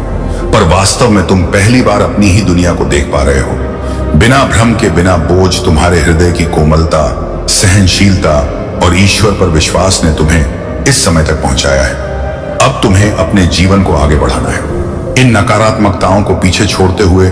पर वास्तव में तुम पहली बार अपनी ही दुनिया को देख पा रहे हो। बिना भ्रम के, बिना बोझ, तुम्हारे हृदय की कोमलता, सहनशीलता और ईश्वर पर विश्वास ने तुम्हें इस समय तक पहुंचाया है। अब तुम्हें अपने जीवन को आगे बढ़ाना है। इन नकारात्मकताओं को पीछे छोड़ते हुए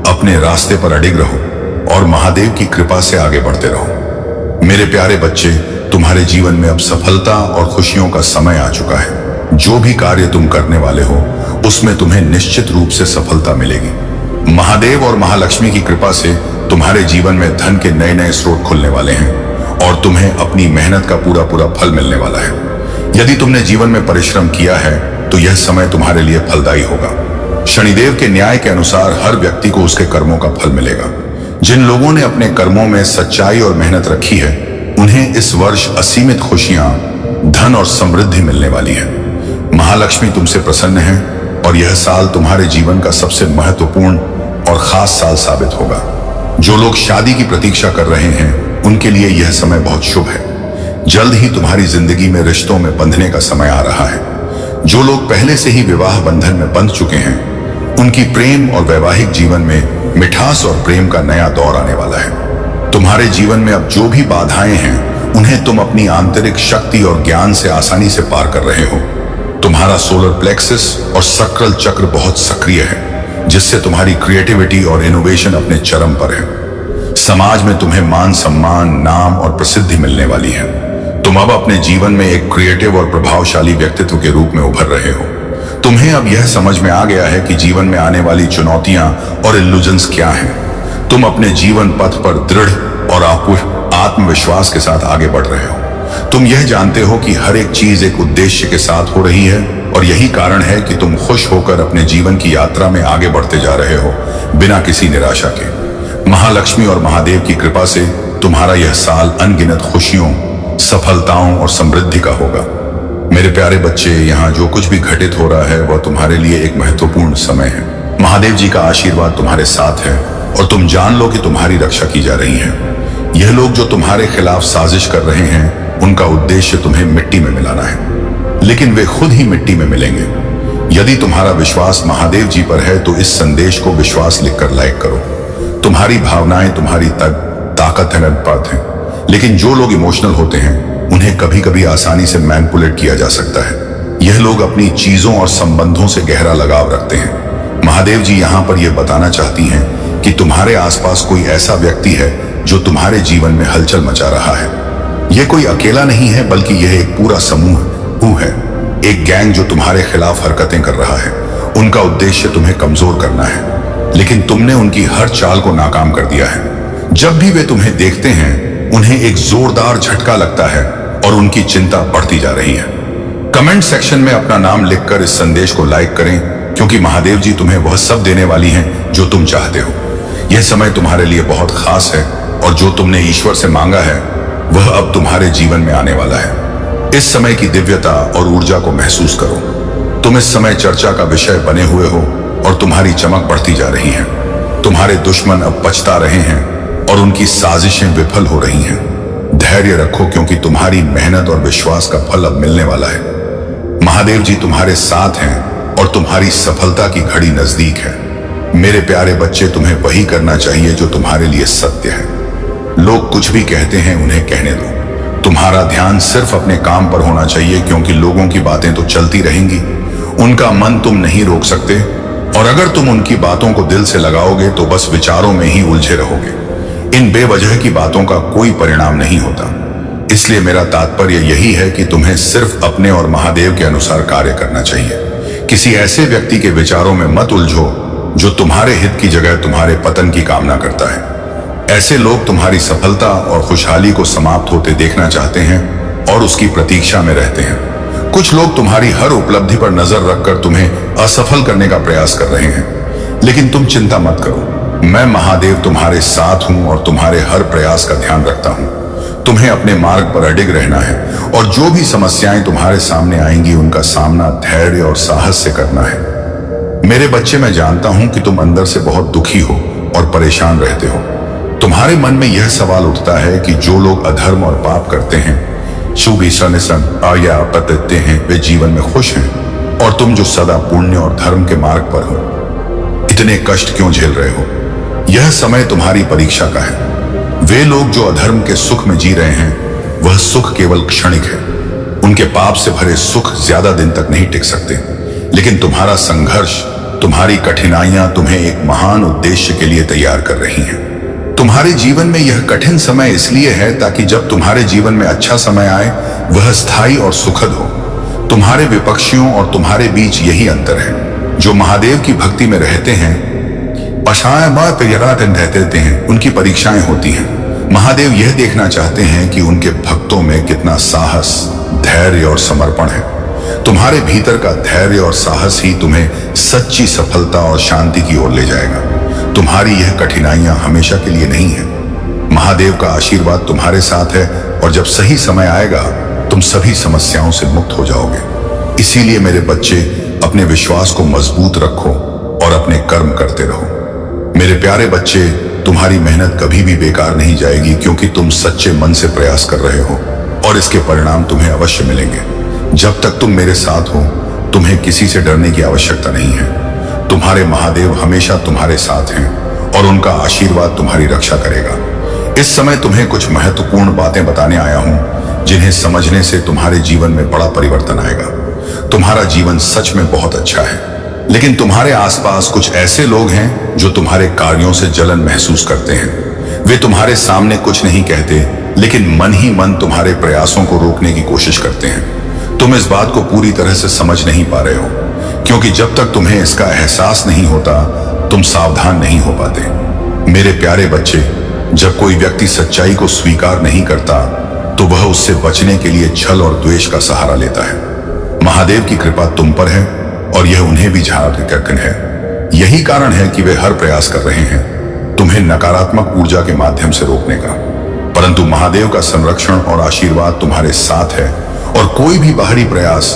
अपने रास्ते पर अडिग रहो और महादेव की कृपा से आगे बढ़ते रहो। मेरे प्यारे बच्चे, तुम्हारे जीवन में अब सफलता और खुशियों का समय आ चुका है। जो भी कार्य तुम करने वाले हो उसमें तुम्हें निश्चित रूप से सफलता मिलेगी। महादेव और महालक्ष्मी की कृपा से तुम्हारे जीवन में धन के नए नए स्रोत खुलने वाले हैं, और तुम्हें अपनी मेहनत का पूरा पूरा फल मिलने वाला है। यदि तुमने जीवन में परिश्रम किया है तो यह समय तुम्हारे लिए फलदायी होगा। शनिदेव के न्याय के अनुसार हर व्यक्ति को उसके कर्मों का फल मिलेगा। जिन लोगों ने अपने कर्मों में सच्चाई और मेहनत रखी है, उन्हें इस वर्ष असीमित खुशियां, धन और समृद्धि मिलने वाली है। महालक्ष्मी तुमसे प्रसन्न है और यह साल तुम्हारे जीवन का सबसे महत्वपूर्ण और खास साल साबित होगा। जो लोग शादी की प्रतीक्षा कर रहे हैं, उनके लिए यह समय बहुत शुभ है। जल्द ही तुम्हारी जिंदगी में रिश्तों में बंधने का समय आ रहा है। जो लोग पहले से ही विवाह बंधन में बंध चुके हैं, उनकी प्रेम और वैवाहिक जीवन में मिठास और प्रेम का नया दौर आने वाला है। तुम्हारे जीवन में अब जो भी बाधाएं हैं, उन्हें तुम अपनी आंतरिक शक्ति और ज्ञान से आसानी से पार कर रहे हो। तुम्हारा सोलर प्लेक्सस और सक्राल चक्र बहुत सक्रिय है, जिससे तुम्हारी क्रिएटिविटी और इनोवेशन अपने चरम पर है। समाज में तुम्हें मान सम्मान, नाम और प्रसिद्धि मिलने वाली है। तुम अब अपने जीवन में एक क्रिएटिव और प्रभावशाली व्यक्तित्व के रूप में उभर रहे हो। तुम्हें अब यह समझ में आ गया है कि जीवन में आने वाली चुनौतियां और इल्यूजन्स क्या हैं। तुम अपने जीवन पथ पर दृढ़ और आत्मविश्वास के साथ आगे बढ़ रहे हो। तुम यह जानते हो कि हर एक चीज एक उद्देश्य के साथ हो रही है और यही कारण है कि तुम खुश होकर अपने जीवन की यात्रा में आगे बढ़ते जा रहे हो, बिना किसी निराशा के। महालक्ष्मी और महादेव की कृपा से तुम्हारा यह साल अनगिनत खुशियों, सफलताओं और समृद्धि का होगा। मेरे प्यारे बच्चे, यहाँ जो कुछ भी घटित हो रहा है वह तुम्हारे लिए एक महत्वपूर्ण समय है। महादेव जी का आशीर्वाद तुम्हारे साथ है और तुम जान लो कि तुम्हारी रक्षा की जा रही है। यह लोग जो तुम्हारे खिलाफ साजिश कर रहे हैं, उनका उद्देश्य तुम्हें मिट्टी में मिलाना है, लेकिन वे खुद ही मिट्टी में मिलेंगे। यदि तुम्हारा विश्वास महादेव जी पर है तो इस संदेश को विश्वास लिखकर लाइक करो। तुम्हारी भावनाएं तुम्हारी ताकत है, लेकिन जो लोग इमोशनल होते हैं, उन्हें कभी कभी आसानी से मैनिपुलेट किया जा सकता है। यह लोग अपनी चीजों और संबंधों से गहरा लगाव रखते हैं। महादेव जी यहाँ पर यह बताना चाहती हैं कि तुम्हारे आसपास कोई ऐसा व्यक्ति है जो तुम्हारे जीवन में हलचल मचा रहा है। यह कोई अकेला नहीं है, बल्कि यह एक पूरा समूह है, एक गैंग जो तुम्हारे खिलाफ हरकतें कर रहा है। उनका उद्देश्य तुम्हें कमजोर करना है, लेकिन तुमने उनकी हर चाल को नाकाम कर दिया है। जब भी वे तुम्हें देखते हैं, उन्हें एक जोरदार झटका लगता है और उनकी चिंता बढ़ती जा रही है। कमेंट सेक्शन में अपना नाम लिखकर इस संदेश को लाइक करें, क्योंकि महादेव जी तुम्हें वह सब देने वाली हैं जो तुम चाहते हो। यह समय तुम्हारे लिए बहुत खास है और जो तुमने ईश्वर से मांगा है, वह अब तुम्हारे जीवन में आने वाला है। इस समय की दिव्यता और ऊर्जा को महसूस करो। तुम इस समय चर्चा का विषय बने हुए हो और तुम्हारी चमक बढ़ती जा रही है। तुम्हारे दुश्मन अब पछता रहे हैं और उनकी साजिशें विफल हो रही हैं। धैर्य रखो, क्योंकि तुम्हारी मेहनत और विश्वास का फल अब मिलने वाला है। महादेव जी तुम्हारे साथ हैं और तुम्हारी सफलता की घड़ी नजदीक है। मेरे प्यारे बच्चे, तुम्हें वही करना चाहिए जो तुम्हारे लिए सत्य है। लोग कुछ भी कहते हैं, उन्हें कहने दो। तुम्हारा ध्यान सिर्फ अपने काम पर होना चाहिए, क्योंकि लोगों की बातें तो चलती रहेंगी। उनका मन तुम नहीं रोक सकते, और अगर तुम उनकी बातों को दिल से लगाओगे तो बस विचारों में ही उलझे रहोगे। इन बेवजह की बातों का कोई परिणाम नहीं होता। इसलिए मेरा तात्पर्य यही है कि तुम्हें सिर्फ अपने और महादेव के अनुसार कार्य करना चाहिए। किसी ऐसे व्यक्ति के विचारों में मत उलझो जो तुम्हारे हित की जगह तुम्हारे पतन की कामना करता है। ऐसे लोग तुम्हारी सफलता और खुशहाली को समाप्त होते देखना चाहते हैं और उसकी प्रतीक्षा में रहते हैं। कुछ लोग तुम्हारी हर उपलब्धि पर नजर रखकर तुम्हें असफल करने का प्रयास कर रहे हैं, लेकिन तुम चिंता मत करो। मैं महादेव तुम्हारे साथ हूं और तुम्हारे हर प्रयास का ध्यान रखता हूं। तुम्हें अपने मार्ग पर अडिग रहना है और जो भी समस्याएं तुम्हारे सामने आएंगी, उनका सामना धैर्य और साहस से करना है। मेरे बच्चे, मैं जानता हूं कि तुम अंदर से बहुत दुखी हो और परेशान रहते हो। तुम्हारे मन में यह सवाल उठता है कि जो लोग अधर्म और पाप करते हैं, पतते हैं, वे जीवन में खुश हैं, और तुम जो सदा पुण्य और धर्म के मार्ग पर हो, इतने कष्ट क्यों झेल रहे हो? यह समय तुम्हारी परीक्षा का है। वे लोग जो अधर्म के सुख में जी रहे हैं, वह सुख केवल क्षणिक है। उनके पाप से भरे सुख ज्यादा दिन तक नहीं टिक सकते, लेकिन तुम्हारा संघर्ष, तुम्हारी कठिनाइयां तुम्हें एक महान उद्देश्य के लिए तैयार कर रही हैं। तुम्हारे जीवन में यह कठिन समय इसलिए है ताकि जब तुम्हारे जीवन में अच्छा समय आए, वह स्थायी और सुखद हो। तुम्हारे विपक्षियों और तुम्हारे बीच यही अंतर है। जो महादेव की भक्ति में रहते हैं, रहते हैं, उनकी परीक्षाएं होती हैं। महादेव यह देखना चाहते हैं कि उनके भक्तों में कितना साहस, धैर्य और समर्पण है। तुम्हारे भीतर का धैर्य और साहस ही तुम्हें सच्ची सफलता और शांति की ओर ले जाएगा। तुम्हारी यह कठिनाइयां हमेशा के लिए नहीं है। महादेव का आशीर्वाद तुम्हारे साथ है और जब सही समय आएगा तुम सभी समस्याओं से मुक्त हो जाओगे। इसीलिए मेरे बच्चे, अपने विश्वास को मजबूत रखो और अपने कर्म करते रहो। मेरे प्यारे बच्चे, तुम्हारी मेहनत कभी भी बेकार नहीं जाएगी, क्योंकि तुम सच्चे मन से प्रयास कर रहे हो और इसके परिणाम तुम्हें अवश्य मिलेंगे। जब तक तुम मेरे साथ हो, तुम्हें किसी से डरने की आवश्यकता नहीं है। तुम्हारे महादेव हमेशा तुम्हारे साथ हैं और उनका आशीर्वाद तुम्हारी रक्षा करेगा। इस समय तुम्हें कुछ महत्वपूर्ण बातें बताने आया हूं, जिन्हें समझने से तुम्हारे जीवन में बड़ा परिवर्तन आएगा। तुम्हारा जीवन सच में बहुत अच्छा है, लेकिन तुम्हारे आसपास कुछ ऐसे लोग हैं जो तुम्हारे कार्यों से जलन महसूस करते हैं। वे तुम्हारे सामने कुछ नहीं कहते, लेकिन मन ही मन तुम्हारे प्रयासों को रोकने की कोशिश करते हैं। तुम इस बात को पूरी तरह से समझ नहीं पा रहे हो, क्योंकि जब तक तुम्हें इसका एहसास नहीं होता, तुम सावधान नहीं हो पाते। मेरे प्यारे बच्चे, जब कोई व्यक्ति सच्चाई को स्वीकार नहीं करता, तो वह उससे बचने के लिए छल और द्वेष का सहारा लेता है। महादेव की कृपा तुम पर है और यह उन्हें भी झांकन है। यही कारण है कि वे हर प्रयास कर रहे हैं तुम्हें नकारात्मक ऊर्जा के माध्यम से रोकने का। परंतु महादेव का संरक्षण और आशीर्वाद तुम्हारे साथ है और कोई भी बाहरी प्रयास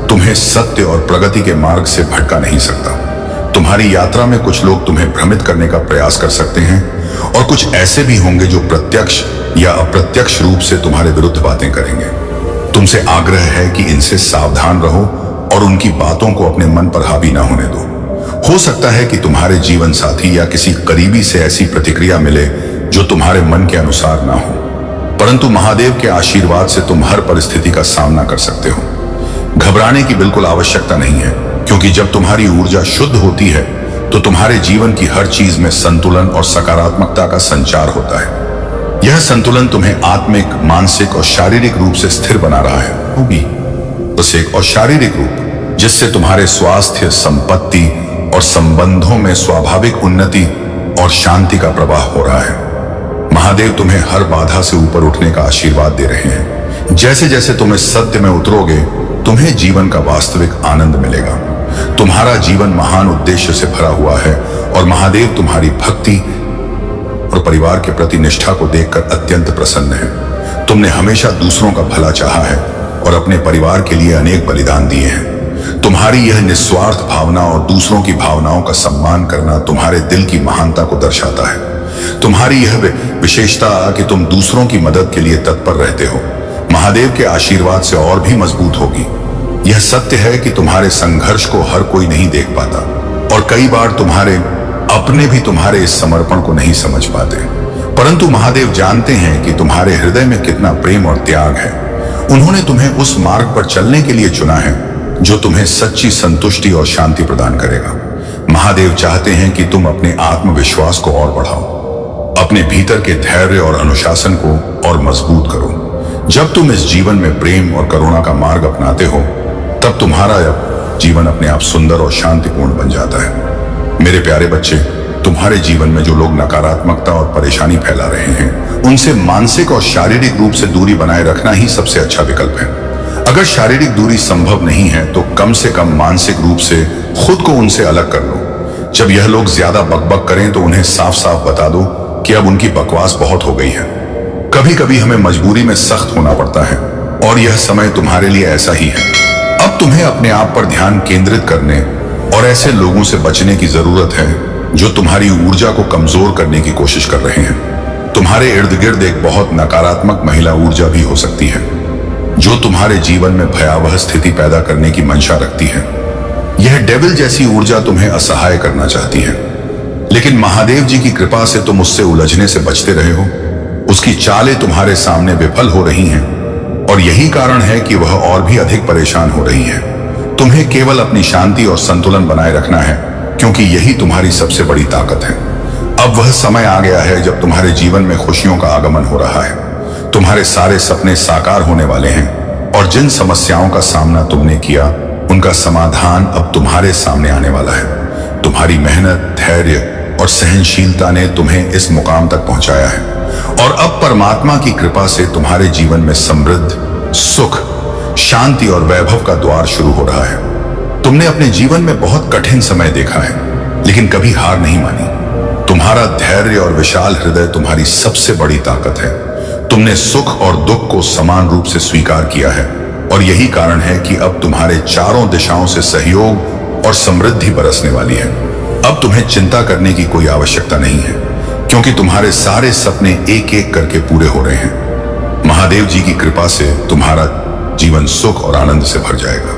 तुम्हें सत्य और प्रगति के मार्ग से भटका नहीं सकता। तुम्हारी यात्रा में कुछ लोग तुम्हें भ्रमित करने का प्रयास कर सकते हैं और कुछ ऐसे भी होंगे जो प्रत्यक्ष या अप्रत्यक्ष रूप से तुम्हारे विरुद्ध बातें करेंगे। तुमसे आग्रह है कि इनसे सावधान रहो और उनकी बातों को अपने मन पर हावी ना होने दो। हो सकता है कि तुम्हारे जीवन साथी या किसी करीबी से ऐसी प्रतिक्रिया मिले जो तुम्हारे मन के अनुसार ना हो, परंतु महादेव के आशीर्वाद से तुम हर परिस्थिति का सामना कर सकते हो। घबराने की बिल्कुल आवश्यकता नहीं है, क्योंकि जब तुम्हारी ऊर्जा शुद्ध होती है तो तुम्हारे जीवन की हर चीज में संतुलन और सकारात्मकता का संचार होता है। यह संतुलन तुम्हें आत्मिक, मानसिक और शारीरिक रूप से स्थिर बना रहा है। मानसिक और शारीरिक रूप, जिससे तुम्हारे स्वास्थ्य, संपत्ति और संबंधों में स्वाभाविक उन्नति और शांति का प्रवाह हो रहा है। महादेव तुम्हें हर बाधा से ऊपर उठने का आशीर्वाद दे रहे हैं। जैसे जैसे तुम इस सत्य में उतरोगे, तुम्हें जीवन का वास्तविक आनंद मिलेगा। तुम्हारा जीवन महान उद्देश्य से भरा हुआ है और महादेव तुम्हारी भक्ति और परिवार के प्रति निष्ठा को देखकर अत्यंत प्रसन्न है। तुमने हमेशा दूसरों का भला चाहा है और अपने परिवार के लिए अनेक बलिदान दिए हैं। तुम्हारी यह निस्वार्थ भावना और दूसरों की भावनाओं का सम्मान करना तुम्हारे दिल की महानता को दर्शाता है। तुम्हारी यह विशेषता कि तुम दूसरों की मदद के लिए तत्पर रहते हो, महादेव के आशीर्वाद से और भी मजबूत होगी। यह सत्य है कि तुम्हारे संघर्ष को हर कोई नहीं देख पाता और कई बार तुम्हारे अपने भी तुम्हारे इस समर्पण को नहीं समझ पाते, परंतु महादेव जानते हैं कि तुम्हारे हृदय में कितना प्रेम और त्याग है। उन्होंने तुम्हें उस मार्ग पर चलने के लिए चुना है जो तुम्हें सच्ची संतुष्टि और शांति प्रदान करेगा। महादेव चाहते हैं कि तुम अपने आत्मविश्वास को और बढ़ाओ, अपने भीतर के धैर्य और अनुशासन को और मजबूत करो। जब तुम इस जीवन में प्रेम और करुणा का मार्ग अपनाते हो, तब तुम्हारा जीवन अपने आप सुंदर और शांतिपूर्ण बन जाता है। मेरे प्यारे बच्चे, तुम्हारे जीवन में जो लोग नकारात्मकता और परेशानी फैला रहे हैं, उनसे मानसिक और शारीरिक रूप से दूरी बनाए रखना ही सबसे अच्छा विकल्प है। अगर शारीरिक दूरी संभव नहीं है तो कम से कम मानसिक रूप से खुद को उनसे अलग कर लो। जब यह लोग ज्यादा बकबक करें तो उन्हें साफ साफ बता दो कि अब उनकी बकवास बहुत हो गई है। कभी कभी हमें मजबूरी में सख्त होना पड़ता है और यह समय तुम्हारे लिए ऐसा ही है। अब तुम्हें अपने आप पर ध्यान केंद्रित करने और ऐसे लोगों से बचने की जरूरत है जो तुम्हारी ऊर्जा को कमजोर करने की कोशिश कर रहे हैं। तुम्हारे इर्द गिर्द एक बहुत नकारात्मक महिला ऊर्जा भी हो सकती है जो तुम्हारे जीवन में भयावह स्थिति पैदा करने की मंशा रखती है। यह डेविल जैसी ऊर्जा तुम्हें असहाय करना चाहती है, लेकिन महादेव जी की कृपा से तुम उससे उलझने से बचते रहे हो। उसकी चालें तुम्हारे सामने विफल हो रही हैं और यही कारण है कि वह और भी अधिक परेशान हो रही है। तुम्हें केवल अपनी शांति और संतुलन बनाए रखना है, क्योंकि यही तुम्हारी सबसे बड़ी ताकत है। अब वह समय आ गया है जब तुम्हारे जीवन में खुशियों का आगमन हो रहा है। तुम्हारे सारे सपने साकार होने वाले हैं और जिन समस्याओं का सामना तुमने किया, उनका समाधान अब तुम्हारे सामने आने वाला है। तुम्हारी मेहनत, धैर्य और सहनशीलता ने तुम्हें इस मुकाम तक पहुंचाया है और अब परमात्मा की कृपा से तुम्हारे जीवन में समृद्ध, सुख, शांति और वैभव का द्वार शुरू हो रहा है। तुमने अपने जीवन में बहुत कठिन समय देखा है, लेकिन कभी हार नहीं मानी। तुम्हारा धैर्य और विशाल हृदय तुम्हारी सबसे बड़ी ताकत है। तुमने सुख और दुख को समान रूप से स्वीकार किया है, और यही कारण है कि अब तुम्हारे चारों दिशाओं से सहयोग और समृद्धि बरसने वाली है। अब तुम्हें चिंता करने की कोई आवश्यकता नहीं है, क्योंकि तुम्हारे सारे सपने एक एक करके पूरे हो रहे हैं। महादेव जी की कृपा से तुम्हारा जीवन सुख और आनंद से भर जाएगा।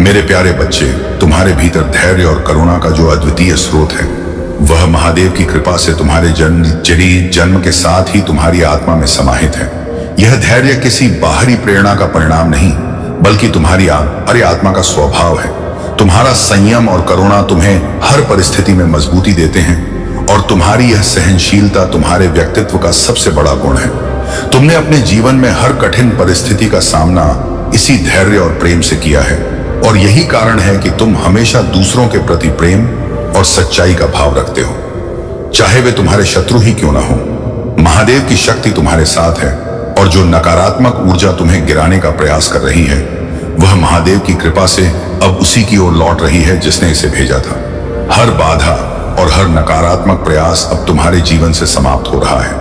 मेरे प्यारे बच्चे, तुम्हारे भीतर धैर्य और करुणा का जो अद्वितीय स्रोत है, वह महादेव की कृपा से तुम्हारे जन्म के साथ ही तुम्हारी आत्मा में समाहित है। यह धैर्य किसी बाहरी प्रेरणा का परिणाम नहीं, बल्कि तुम्हारी आत्मा का स्वभाव है। तुम्हारा संयम और करुणा तुम्हें हर परिस्थिति में मजबूती देते हैं, और तुम्हारी यह सहनशीलता तुम्हारे व्यक्तित्व का सबसे बड़ा गुण है। तुमने अपने जीवन में हर कठिन परिस्थिति का सामना इसी धैर्य और प्रेम से किया है, और यही कारण है कि तुम हमेशा दूसरों के प्रति प्रेम और सच्चाई का भाव रखते हो, चाहे वे तुम्हारे शत्रु ही क्यों ना हो। महादेव की शक्ति तुम्हारे साथ है, और जो नकारात्मक ऊर्जा तुम्हें गिराने का प्रयास कर रही है, वह महादेव की कृपा से अब उसी की ओर लौट रही है जिसने इसे भेजा था। हर बाधा और हर नकारात्मक प्रयास अब तुम्हारे जीवन से समाप्त हो रहा है।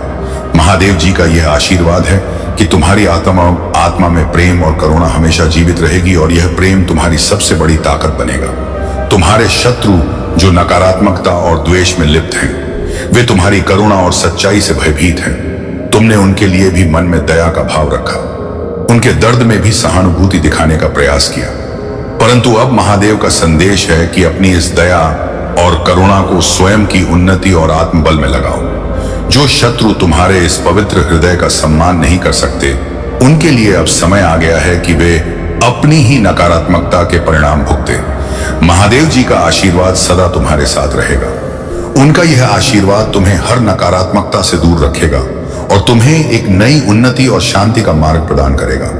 महादेव जी का यह आशीर्वाद है कि तुम्हारी आत्मा में प्रेम और करुणा हमेशा जीवित रहेगी, और यह प्रेम तुम्हारी सबसे बड़ी ताकत बनेगा। तुम्हारे शत्रु जो नकारात्मकता और द्वेष में लिप्त हैं, वे तुम्हारी करुणा और सच्चाई से भयभीत हैं। तुमने उनके लिए भी मन में दया का भाव रखा, उनके दर्द में भी सहानुभूति दिखाने का प्रयास किया। परंतु अब महादेव का संदेश है कि अपनी इस दया और करुणा को स्वयं की उन्नति और आत्मबल में लगाओ। जो शत्रु तुम्हारे इस पवित्र हृदय का सम्मान नहीं कर सकते, उनके लिए अब समय आ गया है कि वे अपनी ही नकारात्मकता के परिणाम भुगते। महादेव जी का आशीर्वाद सदा तुम्हारे साथ रहेगा। उनका यह आशीर्वाद तुम्हें हर नकारात्मकता से दूर रखेगा, और तुम्हें एक नई उन्नति और शांति का मार्ग प्रदान करेगा।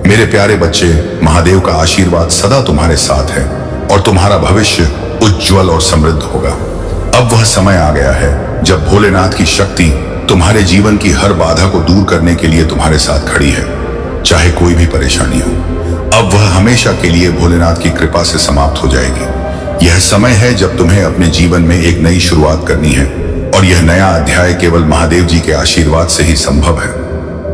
मेरे प्यारे बच्चे, महादेव का आशीर्वाद सदा तुम्हारे साथ है, और तुम्हारा भविष्य उज्जवल और समृद्ध होगा। अब वह समय आ गया है जब भोलेनाथ की शक्ति तुम्हारे जीवन की हर बाधा को दूर करने के लिए तुम्हारे साथ खड़ी है, चाहे कोई भी परेशानी हो। अब वह हमेशा के लिए भोलेनाथ की कृपा से समाप्त हो जाएगी। यह समय है जब तुम्हें अपने जीवन में एक नई शुरुआत करनी है, और यह नया अध्याय केवल महादेव जी के आशीर्वाद से ही संभव है।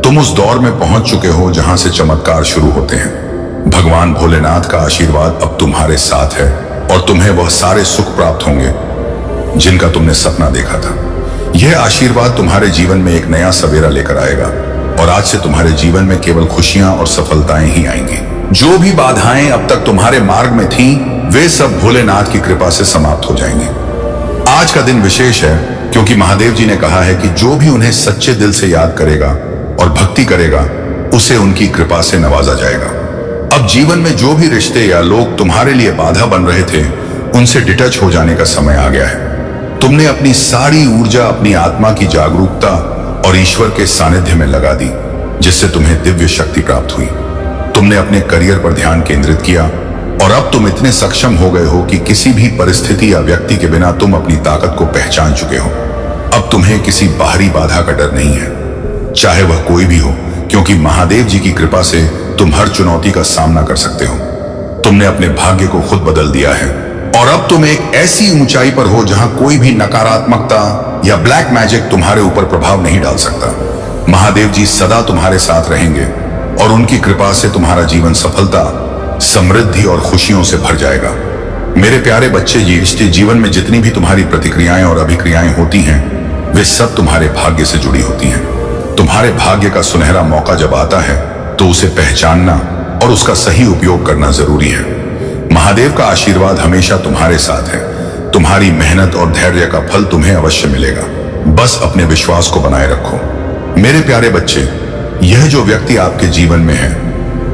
तुम उस दौर में पहुंच चुके हो जहां से चमत्कार शुरू होते हैं। भगवान भोलेनाथ का आशीर्वाद अब तुम्हारे साथ है, और तुम्हें वह सारे सुख प्राप्त होंगे जिनका तुमने सपना देखा था। यह आशीर्वाद तुम्हारे जीवन में एक नया सवेरा लेकर आएगा, और आज से तुम्हारे जीवन में केवल खुशियां और सफलताएं ही आएंगी। जो भी बाधाएं अब तक तुम्हारे मार्ग में थीं, वे सब भोलेनाथ की कृपा से समाप्त हो जाएंगे। आज का दिन विशेष है, क्योंकि महादेव जी ने कहा है कि जो भी उन्हें सच्चे दिल से याद करेगा और भक्ति करेगा, उसे उनकी कृपा से नवाजा जाएगा। अब जीवन में जो भी रिश्ते या लोग तुम्हारे लिए बाधा बन रहे थे, उनसे डिटच हो जाने का समय आ गया है। तुमने अपनी सारी ऊर्जा अपनी आत्मा की जागरूकता और ईश्वर के सानिध्य में लगा दी, जिससे तुम्हें दिव्य शक्ति प्राप्त हुई। तुमने अपने करियर पर ध्यान केंद्रित किया, और अब तुम इतने सक्षम हो गए हो कि किसी भी परिस्थिति या व्यक्ति के बिना तुम अपनी ताकत को पहचान चुके हो। अब तुम्हें किसी बाहरी बाधा का डर नहीं है, चाहे वह कोई भी हो, क्योंकि महादेव जी की कृपा से तुम हर चुनौती का सामना कर सकते हो। तुमने अपने भाग्य को खुद बदल दिया है, और अब तुम एक ऐसी ऊंचाई पर हो जहां कोई भी नकारात्मकता या ब्लैक मैजिक तुम्हारे ऊपर प्रभाव नहीं डाल सकता। महादेव जी सदा तुम्हारे साथ रहेंगे, और उनकी कृपा से तुम्हारा जीवन सफलता, समृद्धि और खुशियों से भर जाएगा। मेरे प्यारे बच्चे जी, इस जीवन में जितनी भी तुम्हारी प्रतिक्रियाएं और अभिक्रियाएं होती हैं, वे सब तुम्हारे भाग्य से जुड़ी होती हैं। तुम्हारे भाग्य का सुनहरा मौका जब आता है, तो उसे पहचानना और उसका सही उपयोग करना जरूरी है। महादेव का आशीर्वाद हमेशा तुम्हारे साथ है। तुम्हारी मेहनत और धैर्य का फल तुम्हें अवश्य मिलेगा। बस अपने विश्वास को बनाए रखो। मेरे प्यारे बच्चे, यह जो व्यक्ति आपके जीवन में है,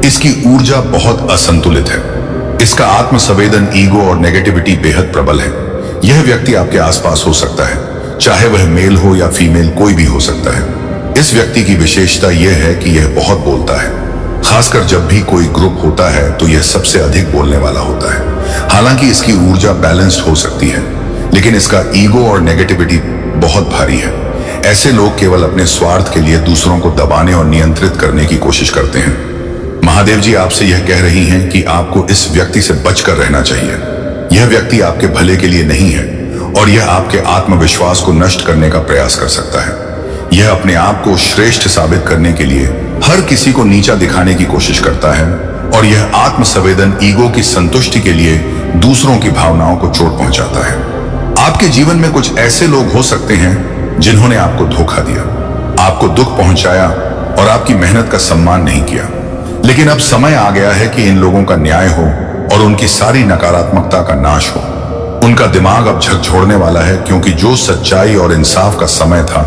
इसकी ऊर्जा बहुत असंतुलित है। इसका आत्म संवेदन, ईगो और नेगेटिविटी बेहद प्रबल है। यह व्यक्ति आपके आसपास हो सकता है, चाहे वह मेल हो या फीमेल, कोई भी हो सकता है। इस व्यक्ति की विशेषता यह है कि यह बहुत बोलता है। खासकर जब भी कोई ग्रुप होता है, तो यह सबसे अधिक बोलने वाला होता है। हालांकि इसकी ऊर्जा बैलेंस्ड हो सकती है, लेकिन इसका ईगो और नेगेटिविटी बहुत भारी है। ऐसे लोग केवल अपने स्वार्थ के लिए दूसरों को दबाने और नियंत्रित करने की कोशिश करते हैं। महादेव जी आपसे यह कह रही हैं कि आपको इस व्यक्ति से बचकर रहना चाहिए। यह व्यक्ति आपके भले के लिए नहीं है और यह आपके आत्मविश्वास को नष्ट करने का प्रयास कर सकता है। यह अपने आप को श्रेष्ठ साबित करने के लिए हर किसी को नीचा दिखाने की कोशिश करता है और यह आत्म संवेदन ईगो की संतुष्टि के लिए दूसरों की भावनाओं को चोट पहुंचाता है। आपके जीवन में कुछ ऐसे लोग हो सकते हैं जिन्होंने आपको धोखा दिया, आपको दुख पहुंचाया और आपकी मेहनत का सम्मान नहीं किया। लेकिन अब समय आ गया है कि इन लोगों का न्याय हो और उनकी सारी नकारात्मकता का नाश हो। उनका दिमाग अब झकझोरने वाला है, क्योंकि जो सच्चाई और इंसाफ का समय था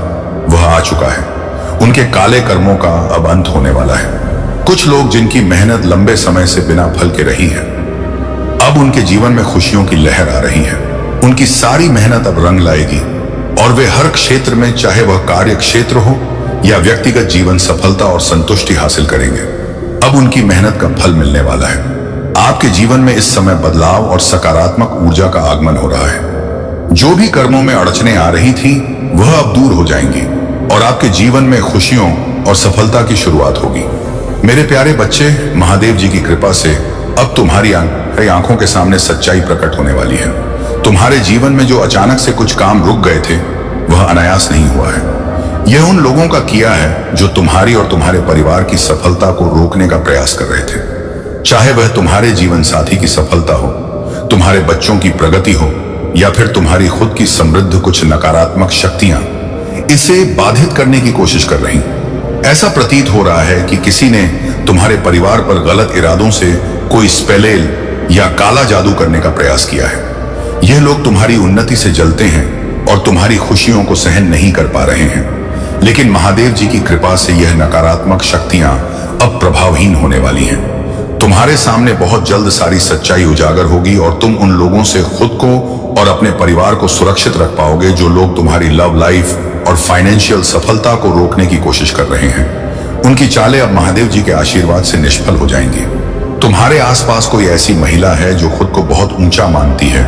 वह आ चुका है। उनके काले कर्मों का अब अंत होने वाला है। कुछ लोग जिनकी मेहनत लंबे समय से बिना फल के रही है, अब उनके जीवन में खुशियों की लहर आ रही है। उनकी सारी मेहनत अब रंग लाएगी और वे हर क्षेत्र में, चाहे वह कार्य क्षेत्र हो या व्यक्तिगत जीवन, सफलता और संतुष्टि हासिल करेंगे। अब उनकी मेहनत का फल मिलने वाला है। आपके जीवन में इस समय बदलाव और सकारात्मक ऊर्जा का आगमन हो रहा है। जो भी कर्मों में अड़चनें आ रही थी वह अब दूर हो जाएंगी और आपके जीवन में खुशियों और सफलता की शुरुआत होगी। मेरे प्यारे बच्चे, महादेव जी की कृपा से अब तुम्हारी आंखों के सामने सच्चाई प्रकट होने वाली है। तुम्हारे जीवन में जो अचानक से कुछ काम रुक गए थे वह अनायास नहीं हुआ है। यह उन लोगों का किया है जो तुम्हारी और तुम्हारे परिवार की सफलता को रोकने का प्रयास कर रहे थे। चाहे वह तुम्हारे जीवन साथी की सफलता हो, तुम्हारे बच्चों की प्रगति हो या फिर तुम्हारी खुद की समृद्ध, कुछ नकारात्मक शक्तियां इसे बाधित करने की कोशिश कर रही। ऐसा प्रतीत हो रहा है कि किसी ने तुम्हारे परिवार पर गलत इरादों से कोई स्पेलेल या काला जादू करने का प्रयास किया है। यह लोग तुम्हारी उन्नति से जलते हैं और तुम्हारी खुशियों को सहन नहीं कर पा रहे हैं। लेकिन महादेव जी की कृपा से यह नकारात्मक शक्तियां अब प्रभावहीन होने वाली हैं। तुम्हारे सामने बहुत जल्द सारी सच्चाई उजागर होगी और तुम उन लोगों से खुद को और अपने परिवार को सुरक्षित रख पाओगे जो लोग तुम्हारी लव लाइफ और फाइनेंशियल सफलता को रोकने की कोशिश कर रहे हैं। उनकी चालें अब महादेव जी के आशीर्वाद से निष्फल हो जाएंगी। तुम्हारे आसपास कोई ऐसी महिला है जो खुद को बहुत ऊंचा मानती है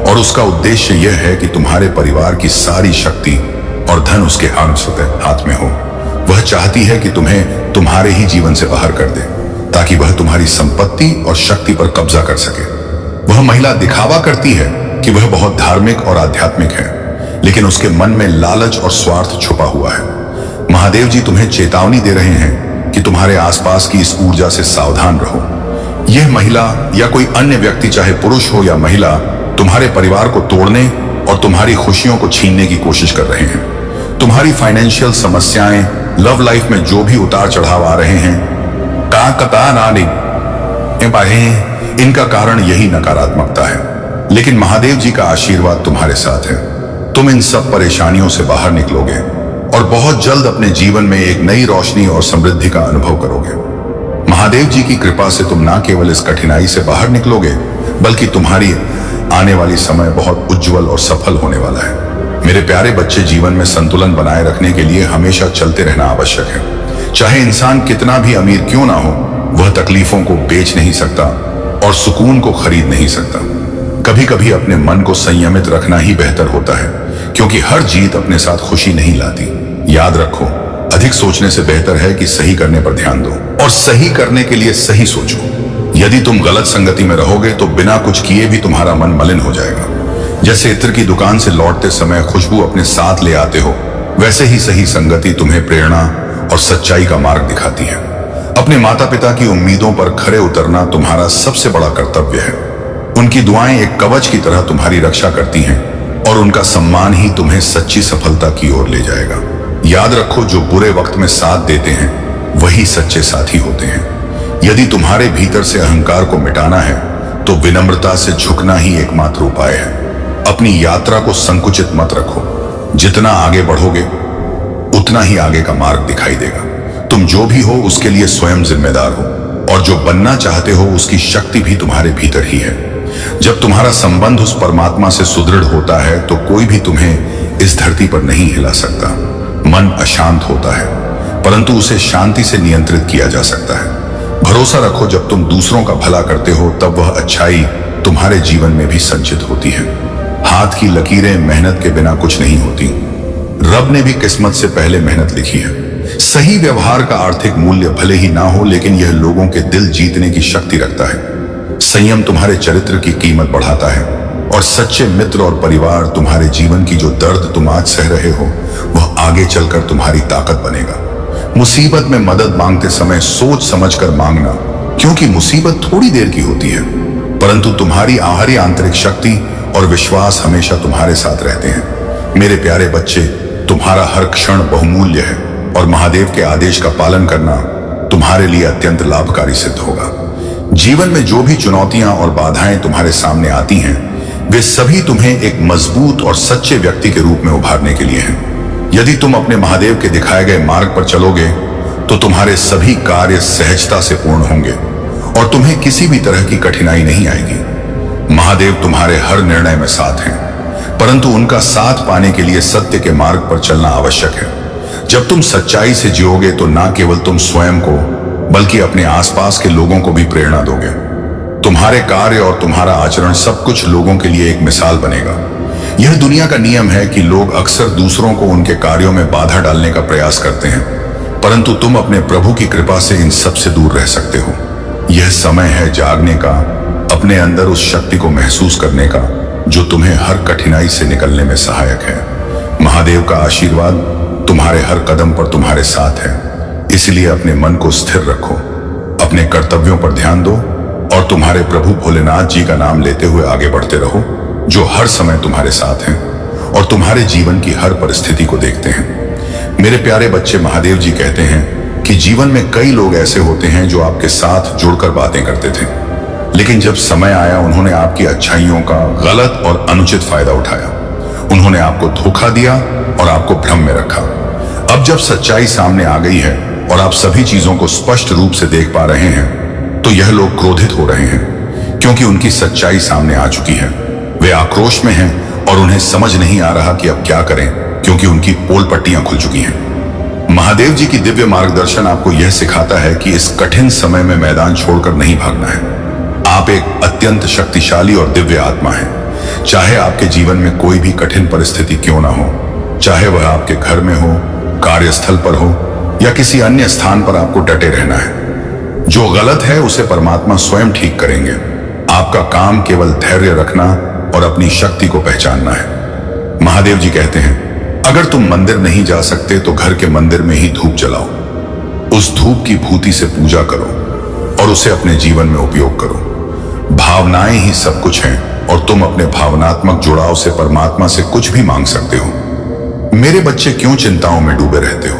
और उसका उद्देश्य यह है कि तुम्हारे परिवार की सारी शक्ति और धन उसके हाथ में हो। वह चाहती है कि तुम्हें तुम्हारे ही जीवन से बाहर कर दे ताकि वह तुम्हारी संपत्ति और शक्ति पर कब्जा कर सके। वह महिला दिखावा करती है कि वह बहुत धार्मिक और आध्यात्मिक है, लेकिन उसके मन में लालच और स्वार्थ छुपा हुआ है। महादेव जी तुम्हें चेतावनी दे रहे हैं कि तुम्हारे आसपास की इस ऊर्जा से सावधान रहो। यह महिला या कोई अन्य व्यक्ति, चाहे पुरुष हो या महिला, तुम्हारे परिवार को तोड़ने और तुम्हारी खुशियों को छीनने की कोशिश कर रहे हैं। तुम्हारी फाइनेंशियल समस्याएं, लव लाइफ में जो भी उतार चढ़ाव आ रहे हैं, इनका कारण यही नकारात्मकता है। लेकिन महादेव जी का आशीर्वाद तुम्हारे साथ है। तुम इन सब परेशानियों से बाहर निकलोगे और बहुत जल्द अपने जीवन में एक नई रोशनी और समृद्धि का अनुभव करोगे। महादेव जी की कृपा से तुम ना केवल इस कठिनाई से बाहर निकलोगे, बल्कि तुम्हारी आने वाली समय बहुत उज्जवल और सफल होने वाला है। मेरे प्यारे बच्चे, जीवन में संतुलन बनाए रखने के लिए हमेशा चलते रहना आवश्यक है। चाहे इंसान कितना भी अमीर क्यों ना हो, वह तकलीफों को बेच नहीं सकता और सुकून को खरीद नहीं सकता। कभी कभी अपने मन को संयमित रखना ही बेहतर होता है, क्योंकि हर जीत अपने साथ खुशी नहीं लाती। याद रखो, अधिक सोचने से बेहतर है कि सही करने पर ध्यान दो और सही करने के लिए सही सोचो। यदि तुम गलत संगति में रहोगे तो बिना कुछ किए भी तुम्हारा मन मलिन हो जाएगा। जैसे इत्र की दुकान से लौटते समय खुशबू अपने साथ ले आते हो, वैसे ही सही संगति तुम्हें प्रेरणा और सच्चाई का मार्ग दिखाती है। अपने माता पिता की उम्मीदों पर खरे उतरना तुम्हारा सबसे बड़ा कर्तव्य है। उनकी दुआएं एक कवच की तरह तुम्हारी रक्षा करती हैं और उनका सम्मान ही तुम्हें सच्ची सफलता की ओर ले जाएगा। याद रखो, जो बुरे वक्त में साथ देते हैं वही सच्चे साथी होते हैं। यदि तुम्हारे भीतर से अहंकार को मिटाना है तो विनम्रता से झुकना ही एकमात्र उपाय है। अपनी यात्रा को संकुचित मत रखो। जितना आगे बढ़ोगे उतना ही आगे का मार्ग दिखाई देगा। तुम जो भी हो उसके लिए स्वयं जिम्मेदार हो और जो बनना चाहते हो उसकी शक्ति भी तुम्हारे भीतर ही है। जब तुम्हारा संबंध उस परमात्मा से सुदृढ़ होता है तो कोई भी तुम्हें इस धरती पर नहीं हिला सकता। मन अशांत होता है, परंतु उसे शांति से नियंत्रित किया जा सकता है। भरोसा रखो, जब तुम दूसरों का भला करते हो तब वह अच्छाई तुम्हारे जीवन में भी संचित होती है। हाथ की लकीरें मेहनत के बिना कुछ नहीं होती। रब ने भी किस्मत से पहले मेहनत लिखी है। सही व्यवहार का आर्थिक मूल्य भले ही ना हो, लेकिन यह लोगों के दिल जीतने की शक्ति रखता है। संयम तुम्हारे चरित्र की कीमत बढ़ाता है और सच्चे मित्र और परिवार तुम्हारे जीवन की जो दर्द तुम आज सह रहे हो वह आगे चलकर तुम्हारी ताकत बनेगा। मुसीबत में मदद मांगते समय सोच समझकर मांगना, क्योंकि मुसीबत थोड़ी देर की होती है, परंतु तुम्हारी आहरी आंतरिक शक्ति और विश्वास हमेशा तुम्हारे साथ रहते हैं। मेरे प्यारे बच्चे, तुम्हारा हर क्षण बहुमूल्य है और महादेव के आदेश का पालन करना तुम्हारे लिए अत्यंत लाभकारी सिद्ध होगा। जीवन में जो भी चुनौतियां और बाधाएं तुम्हारे सामने आती हैं, वे सभी तुम्हें एक मजबूत और सच्चे व्यक्ति के रूप में उभारने के लिए हैं। यदि तुम अपने महादेव के दिखाए गए मार्ग पर चलोगे तो तुम्हारे सभी कार्य सहजता से पूर्ण होंगे और तुम्हें किसी भी तरह की कठिनाई नहीं आएगी। महादेव तुम्हारे हर निर्णय में साथ हैं, परंतु उनका साथ पाने के लिए सत्य के मार्ग पर चलना आवश्यक है। जब तुम सच्चाई से जियोगे तो ना केवल तुम स्वयं को बल्कि अपने आसपास के लोगों को भी प्रेरणा दोगे। तुम्हारे कार्य और तुम्हारा आचरण सब कुछ लोगों के लिए एक मिसाल बनेगा। यह दुनिया का नियम है कि लोग अक्सर दूसरों को उनके कार्यों में बाधा डालने का प्रयास करते हैं, परंतु तुम अपने प्रभु की कृपा से इन सब से दूर रह सकते हो। यह समय है जागने का, अपने अंदर उस शक्ति को महसूस करने का जो तुम्हें हर कठिनाई से निकलने में सहायक है। महादेव का आशीर्वाद तुम्हारे हर कदम पर तुम्हारे साथ है, इसलिए अपने मन को स्थिर रखो, अपने कर्तव्यों पर ध्यान दो और तुम्हारे प्रभु भोलेनाथ जी का नाम लेते हुए आगे बढ़ते रहो, जो हर समय तुम्हारे साथ हैं और तुम्हारे जीवन की हर परिस्थिति को देखते हैं। मेरे प्यारे बच्चे, महादेव जी कहते हैं कि जीवन में कई लोग ऐसे होते हैं जो आपके साथ जुड़कर बातें करते थे, लेकिन जब समय आया उन्होंने आपकी अच्छाइयों का गलत और अनुचित फायदा उठाया। उन्होंने आपको धोखा दिया और आपको भ्रम में रखा। अब जब सच्चाई सामने आ गई है और आप सभी चीजों को स्पष्ट रूप से देख पा रहे हैं, तो यह लोग क्रोधित हो रहे हैं, क्योंकि उनकी सच्चाई सामने आ चुकी है। वे आक्रोश में हैं और उन्हें समझ नहीं आ रहा कि अब क्या करें, क्योंकि उनकी पोल पट्टियां खुल चुकी हैं। महादेव जी की दिव्य मार्गदर्शन आपको यह सिखाता है कि इस कठिन समय में मैदान छोड़कर नहीं भागना है। आप एक अत्यंत शक्तिशाली और दिव्य आत्मा हैं। चाहे आपके जीवन में कोई भी कठिन परिस्थिति क्यों ना हो, चाहे वह आपके घर में हो, कार्यस्थल पर हो या किसी अन्य स्थान पर, आपको डटे रहना है। जो गलत है उसे परमात्मा स्वयं ठीक करेंगे। आपका काम केवल धैर्य रखना और अपनी शक्ति को पहचानना है। महादेव जी कहते हैं, अगर तुम मंदिर नहीं जा सकते तो घर के मंदिर में ही धूप जलाओ। उस धूप की भूति से पूजा करो और उसे अपने जीवन में उपयोग करो। भावनाएं ही सब कुछ हैं और तुम अपने भावनात्मक जुड़ाव से परमात्मा से कुछ भी मांग सकते हो। मेरे बच्चे, क्यों चिंताओं में डूबे रहते हो?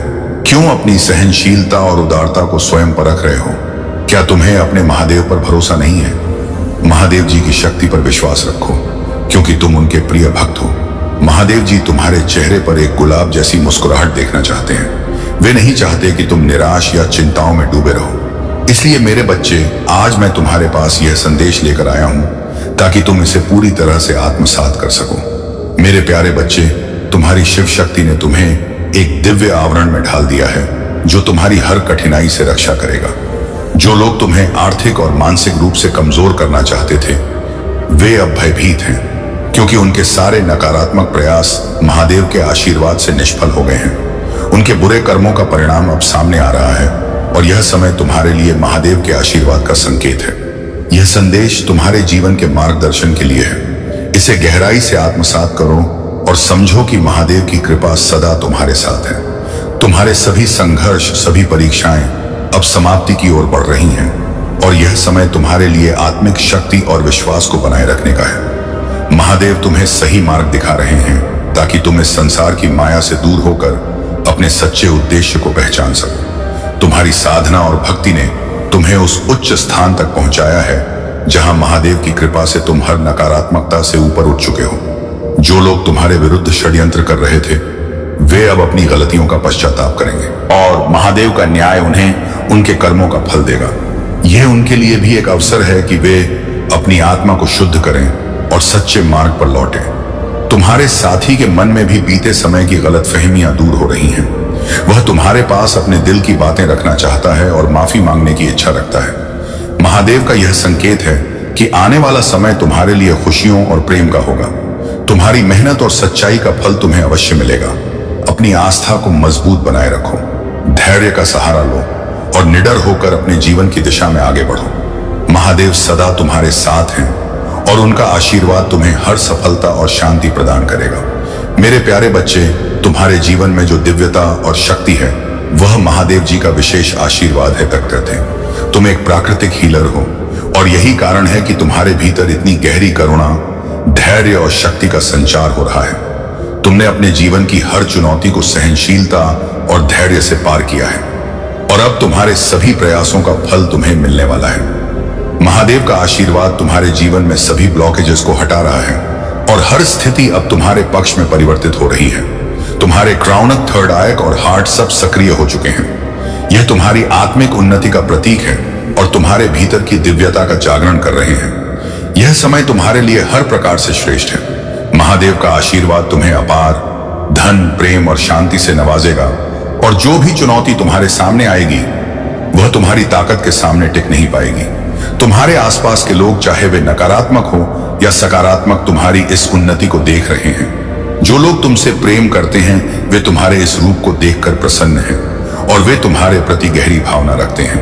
क्यों अपनी सहनशीलता और उदारता को स्वयं परख रहे हो? क्या तुम्हें अपने महादेव पर भरोसा नहीं है? महादेव जी की शक्ति पर विश्वास रखो, क्योंकि तुम उनके प्रिय भक्त हो। महादेव जी तुम्हारे चेहरे पर एक गुलाब जैसी मुस्कुराहट देखना चाहते हैं। वे नहीं चाहते कि तुम निराश या चिंताओं में डूबे रहो। इसलिए मेरे बच्चे, आज मैं तुम्हारे पास यह संदेश लेकर आया हूं ताकि तुम इसे पूरी तरह से आत्मसात कर सको। मेरे प्यारे बच्चे, तुम्हारी शिव शक्ति ने तुम्हें एक दिव्य आवरण में ढाल दिया है जो तुम्हारी हर कठिनाई से रक्षा करेगा। जो लोग तुम्हें आर्थिक और मानसिक रूप से कमजोर करना चाहते थे, वे अब भयभीत हैं, क्योंकि उनके सारे नकारात्मक प्रयास महादेव के आशीर्वाद से निष्फल हो गए हैं। उनके बुरे कर्मों का परिणाम अब सामने आ रहा है और यह समय तुम्हारे लिए महादेव के आशीर्वाद का संकेत है। यह संदेश तुम्हारे जीवन के मार्गदर्शन के लिए है। इसे गहराई से आत्मसात करो और समझो कि महादेव की कृपा सदा तुम्हारे साथ है। तुम्हारे सभी संघर्ष, सभी परीक्षाएं अब समाप्ति की ओर बढ़ रही हैं और यह समय तुम्हारे लिए आत्मिक शक्ति और विश्वास को बनाए रखने का है। महादेव तुम्हें सही मार्ग दिखा रहे हैं ताकि तुम इस संसार की माया से दूर होकर अपने सच्चे उद्देश्य को पहचान सको। तुम्हारी साधना और भक्ति ने तुम्हें उस उच्च स्थान तक पहुंचाया है जहां महादेव की कृपा से तुम हर नकारात्मकता से ऊपर उठ चुके हो। जो लोग तुम्हारे विरुद्ध षड्यंत्र कर रहे थे, वे अब अपनी गलतियों का पश्चाताप करेंगे और महादेव का न्याय उन्हें उनके कर्मों का फल देगा। यह उनके लिए भी एक अवसर है कि वे अपनी आत्मा को शुद्ध करें और सच्चे मार्ग पर लौटें। तुम्हारे साथी के मन में भी बीते समय की गलतफहमियां दूर हो रही हैं। वह तुम्हारे पास अपने दिल की बातें रखना चाहता है और माफी मांगने की इच्छा रखता है। महादेव का यह संकेत है कि आने वाला समय तुम्हारे लिए खुशियों और प्रेम का होगा। तुम्हारी मेहनत और सच्चाई का फल तुम्हें अवश्य मिलेगा। अपनी आस्था को मजबूत बनाए रखो धैर्य का सहारा लो और निडर होकर अपने जीवन की दिशा में आगे बढ़ो। महादेव सदा तुम्हारे साथ हैं और उनका आशीर्वाद तुम्हें हर सफलता और शांति प्रदान करेगा। मेरे प्यारे बच्चे, तुम्हारे जीवन में जो दिव्यता और शक्ति है वह महादेव जी का विशेष आशीर्वाद है। प्रकृत है, तुम एक प्राकृतिक हीलर हो और यही कारण है कि तुम्हारे भीतर इतनी गहरी करुणा, धैर्य और शक्ति का संचार हो रहा है। तुमने अपने जीवन की हर चुनौती को सहनशीलता और धैर्य से पार किया है और अब तुम्हारे सभी प्रयासों का फल तुम्हें मिलने वाला है। महादेव का आशीर्वाद तुम्हारे जीवन में सभी ब्लॉकेजेस को हटा रहा है और हर स्थिति अब तुम्हारे पक्ष में परिवर्तित हो रही है। तुम्हारे क्राउनक, थर्ड आई और हार्ट सब सक्रिय हो चुके हैं। यह तुम्हारी आत्मिक उन्नति का प्रतीक है और तुम्हारे भीतर की दिव्यता का जागरण कर रहे हैं। यह समय तुम्हारे लिए हर प्रकार से श्रेष्ठ है। महादेव का आशीर्वाद तुम्हें अपार धन, प्रेम और शांति से नवाजेगा और जो भी चुनौती तुम्हारे सामने आएगी वह तुम्हारी ताकत के सामने टिक नहीं पाएगी। तुम्हारे आसपास के लोग, चाहे वे नकारात्मक हो या सकारात्मक, तुम्हारी इस उन्नति को देख रहे हैं। जो लोग तुमसे प्रेम करते हैं वे तुम्हारे इस रूप को देखकर प्रसन्न हैं और वे तुम्हारे प्रति गहरी भावना रखते हैं।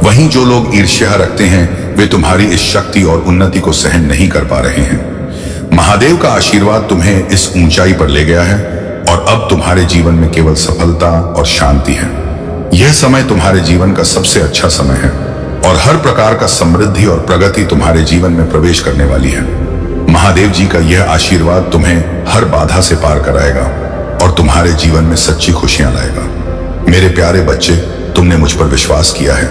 वहीं जो लोग ईर्ष्या रखते हैं वे तुम्हारी इस शक्ति और उन्नति को सहन नहीं कर पा रहे हैं। महादेव का आशीर्वाद तुम्हें इस ऊंचाई पर ले गया है और अब तुम्हारे जीवन में केवल सफलता और शांति है। यह समय तुम्हारे जीवन का सबसे अच्छा समय है और हर प्रकार का समृद्धि और प्रगति तुम्हारे जीवन में प्रवेश करने वाली है। महादेव जी का यह आशीर्वाद तुम्हें हर बाधा से पार कराएगा और तुम्हारे जीवन में सच्ची खुशियां लाएगा। मेरे प्यारे बच्चे, तुमने मुझ पर विश्वास किया है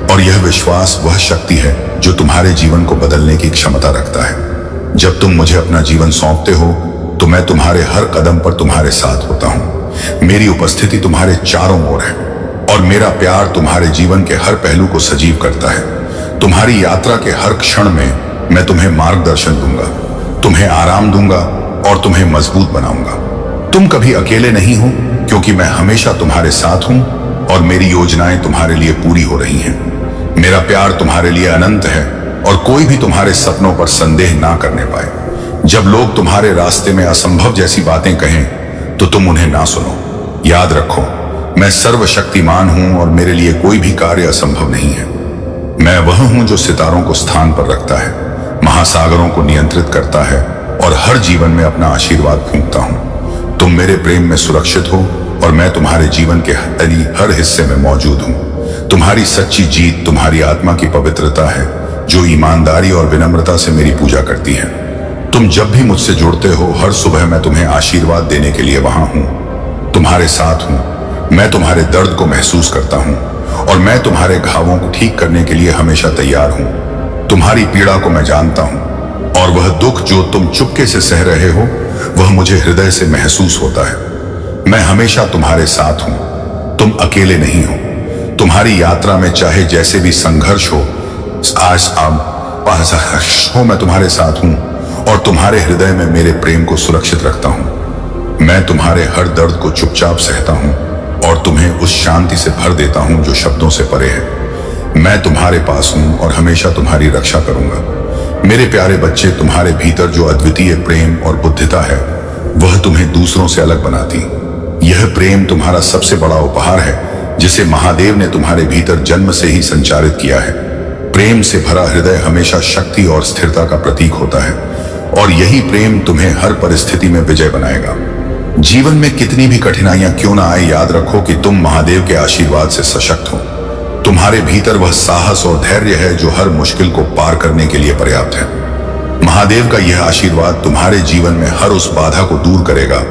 और यह विश्वास वह शक्ति है जो तुम्हारे जीवन को बदलने की क्षमता रखता है। जब तुम मुझे अपना जीवन सौंपते हो तो मैं तुम्हारे हर कदम पर तुम्हारे साथ होता हूँ। मेरी उपस्थिति तुम्हारे चारों ओर है और मेरा प्यार तुम्हारे जीवन के हर पहलू को सजीव करता है। तुम्हारी यात्रा के हर क्षण में मैं तुम्हें मार्गदर्शन दूंगा, तुम्हें आराम दूंगा और तुम्हें मजबूत बनाऊंगा। तुम कभी अकेले नहीं हो क्योंकि मैं हमेशा तुम्हारे साथ हूं और मेरी योजनाएं तुम्हारे लिए पूरी हो रही हैं। मेरा प्यार तुम्हारे लिए अनंत है और कोई भी तुम्हारे सपनों पर संदेह ना करने पाए। जब लोग तुम्हारे रास्ते में असंभव जैसी बातें कहें तो तुम उन्हें ना सुनो। याद रखो, मैं सर्वशक्तिमान हूं और मेरे लिए कोई भी कार्य असंभव नहीं है। मैं वह हूं जो सितारों को स्थान पर रखता है, महासागरों को नियंत्रित करता है और हर जीवन में अपना आशीर्वाद फूंकता हूं। तुम मेरे प्रेम में सुरक्षित हो और मैं तुम्हारे जीवन के हर हिस्से में मौजूद हूं। तुम्हारी सच्ची जीत तुम्हारी आत्मा की पवित्रता है जो ईमानदारी और विनम्रता से मेरी पूजा करती है। तुम जब भी मुझसे जुड़ते हो, हर सुबह मैं तुम्हें आशीर्वाद देने के लिए वहां हूं, तुम्हारे साथ हूं। मैं तुम्हारे दर्द को महसूस करता हूं और मैं तुम्हारे घावों को ठीक करने के लिए हमेशा तैयार हूं। तुम्हारी पीड़ा को मैं जानता हूं और वह दुख जो तुम चुपके से सह रहे हो वह मुझे हृदय से महसूस होता है। मैं हमेशा तुम्हारे साथ हूं, तुम अकेले नहीं हो। तुम्हारी यात्रा में चाहे जैसे भी संघर्ष हो, मैं तुम्हारे साथ हूं और तुम्हारे हृदय में मेरे प्रेम को सुरक्षित रखता हूं। मैं तुम्हारे हर दर्द को चुपचाप सहता हूं और तुम्हें उस शांति से भर देता हूं जो शब्दों से परे है। मैं तुम्हारे पास हूं और हमेशा तुम्हारी रक्षा करूंगा। मेरे प्यारे बच्चे, तुम्हारे भीतर जो अद्वितीय प्रेम और बुद्धिता है वह तुम्हें दूसरों से अलग बनाती। यह प्रेम तुम्हारा सबसे बड़ा उपहार है जिसे महादेव ने तुम्हारे भीतर जन्म से ही संचारित किया है। प्रेम से भरा हृदय हमेशा शक्ति और स्थिरता का प्रतीक होता है और यही प्रेम तुम्हें हर परिस्थिति में विजय बनाएगा। जीवन में कितनी भी कठिनाइयां क्यों ना आए, याद रखो कि तुम महादेव के आशीर्वाद से सशक्त हो। तुम्हारे भीतर वह साहस और धैर्य है जो हर मुश्किल को पार करने के लिए पर्याप्त है। महादेव का यह आशीर्वाद तुम्हारे जीवन में हर उस बाधा को दूर करेगा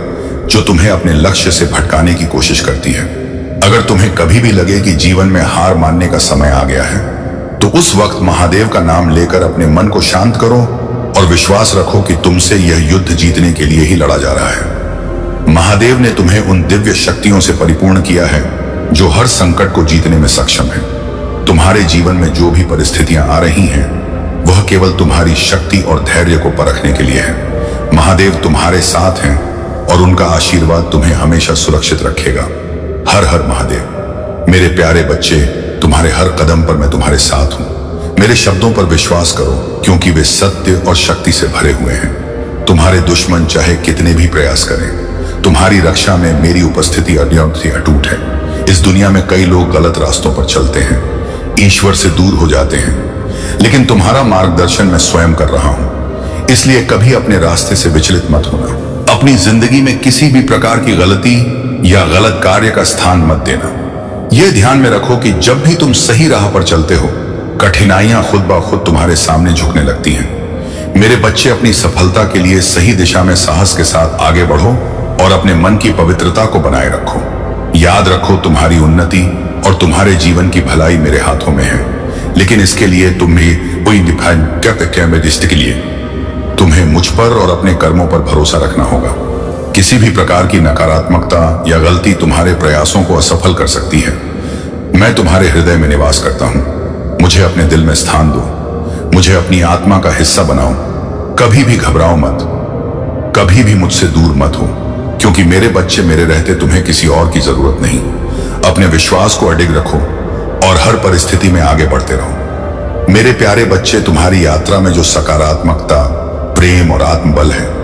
जो तुम्हें अपने लक्ष्य से भटकाने की कोशिश करती है। अगर तुम्हें कभी भी लगे कि जीवन में हार मानने का समय आ गया है तो उस वक्त महादेव का नाम लेकर अपने मन को शांत करो और विश्वास रखो कि तुमसे यह युद्ध जीतने के लिए ही लड़ा जा रहा है। महादेव ने तुम्हें उन दिव्य शक्तियों से परिपूर्ण किया है जो हर संकट को जीतने में सक्षम है। तुम्हारे जीवन में जो भी परिस्थितियां आ रही हैं वह केवल तुम्हारी शक्ति और धैर्य को परखने के लिए है। महादेव तुम्हारे साथ हैं और उनका आशीर्वाद तुम्हें हमेशा सुरक्षित रखेगा। हर हर महादेव। मेरे प्यारे बच्चे, तुम्हारे हर कदम पर मैं तुम्हारे साथ हूं। मेरे शब्दों पर विश्वास करो क्योंकि वे सत्य और शक्ति से भरे हुए हैं। तुम्हारे दुश्मन चाहे कितने भी प्रयास करें, तुम्हारी रक्षा में मेरी उपस्थिति अटूट है। इस दुनिया में कई लोग गलत रास्तों पर चलते हैं, ईश्वर से दूर हो जाते हैं, लेकिन तुम्हारा मार्गदर्शन मैं स्वयं कर रहा हूं। इसलिए कभी अपने रास्ते से विचलित मत होना। अपनी जिंदगी में किसी भी प्रकार की गलती या गलत कार्य का स्थान मत देना। यह ध्यान में रखो कि जब भी तुम सही राह पर चलते हो, कठिनाइयां खुद ब खुद तुम्हारे सामने झुकने लगती हैं। मेरे बच्चे, अपनी सफलता के लिए सही दिशा में साहस के साथ आगे बढ़ो और अपने मन की पवित्रता को बनाए रखो। याद रखो, तुम्हारी उन्नति और तुम्हारे जीवन की भलाई मेरे हाथों में है, लेकिन इसके लिए तुम्हें मुझ पर और अपने कर्मों पर भरोसा रखना होगा। किसी भी प्रकार की नकारात्मकता या गलती तुम्हारे प्रयासों को असफल कर सकती है। मैं तुम्हारे हृदय में निवास करता हूं। मुझे अपने दिल में स्थान दो, मुझे अपनी आत्मा का हिस्सा बनाओ। कभी भी घबराओ मत, कभी भी मुझसे दूर मत हो, क्योंकि मेरे बच्चे, मेरे रहते तुम्हें किसी और की जरूरत नहीं। अपने विश्वास को अडिग रखो और हर परिस्थिति में आगे बढ़ते रहो। मेरे प्यारे बच्चे, तुम्हारी यात्रा में जो सकारात्मकता, प्रेम और आत्मबल है,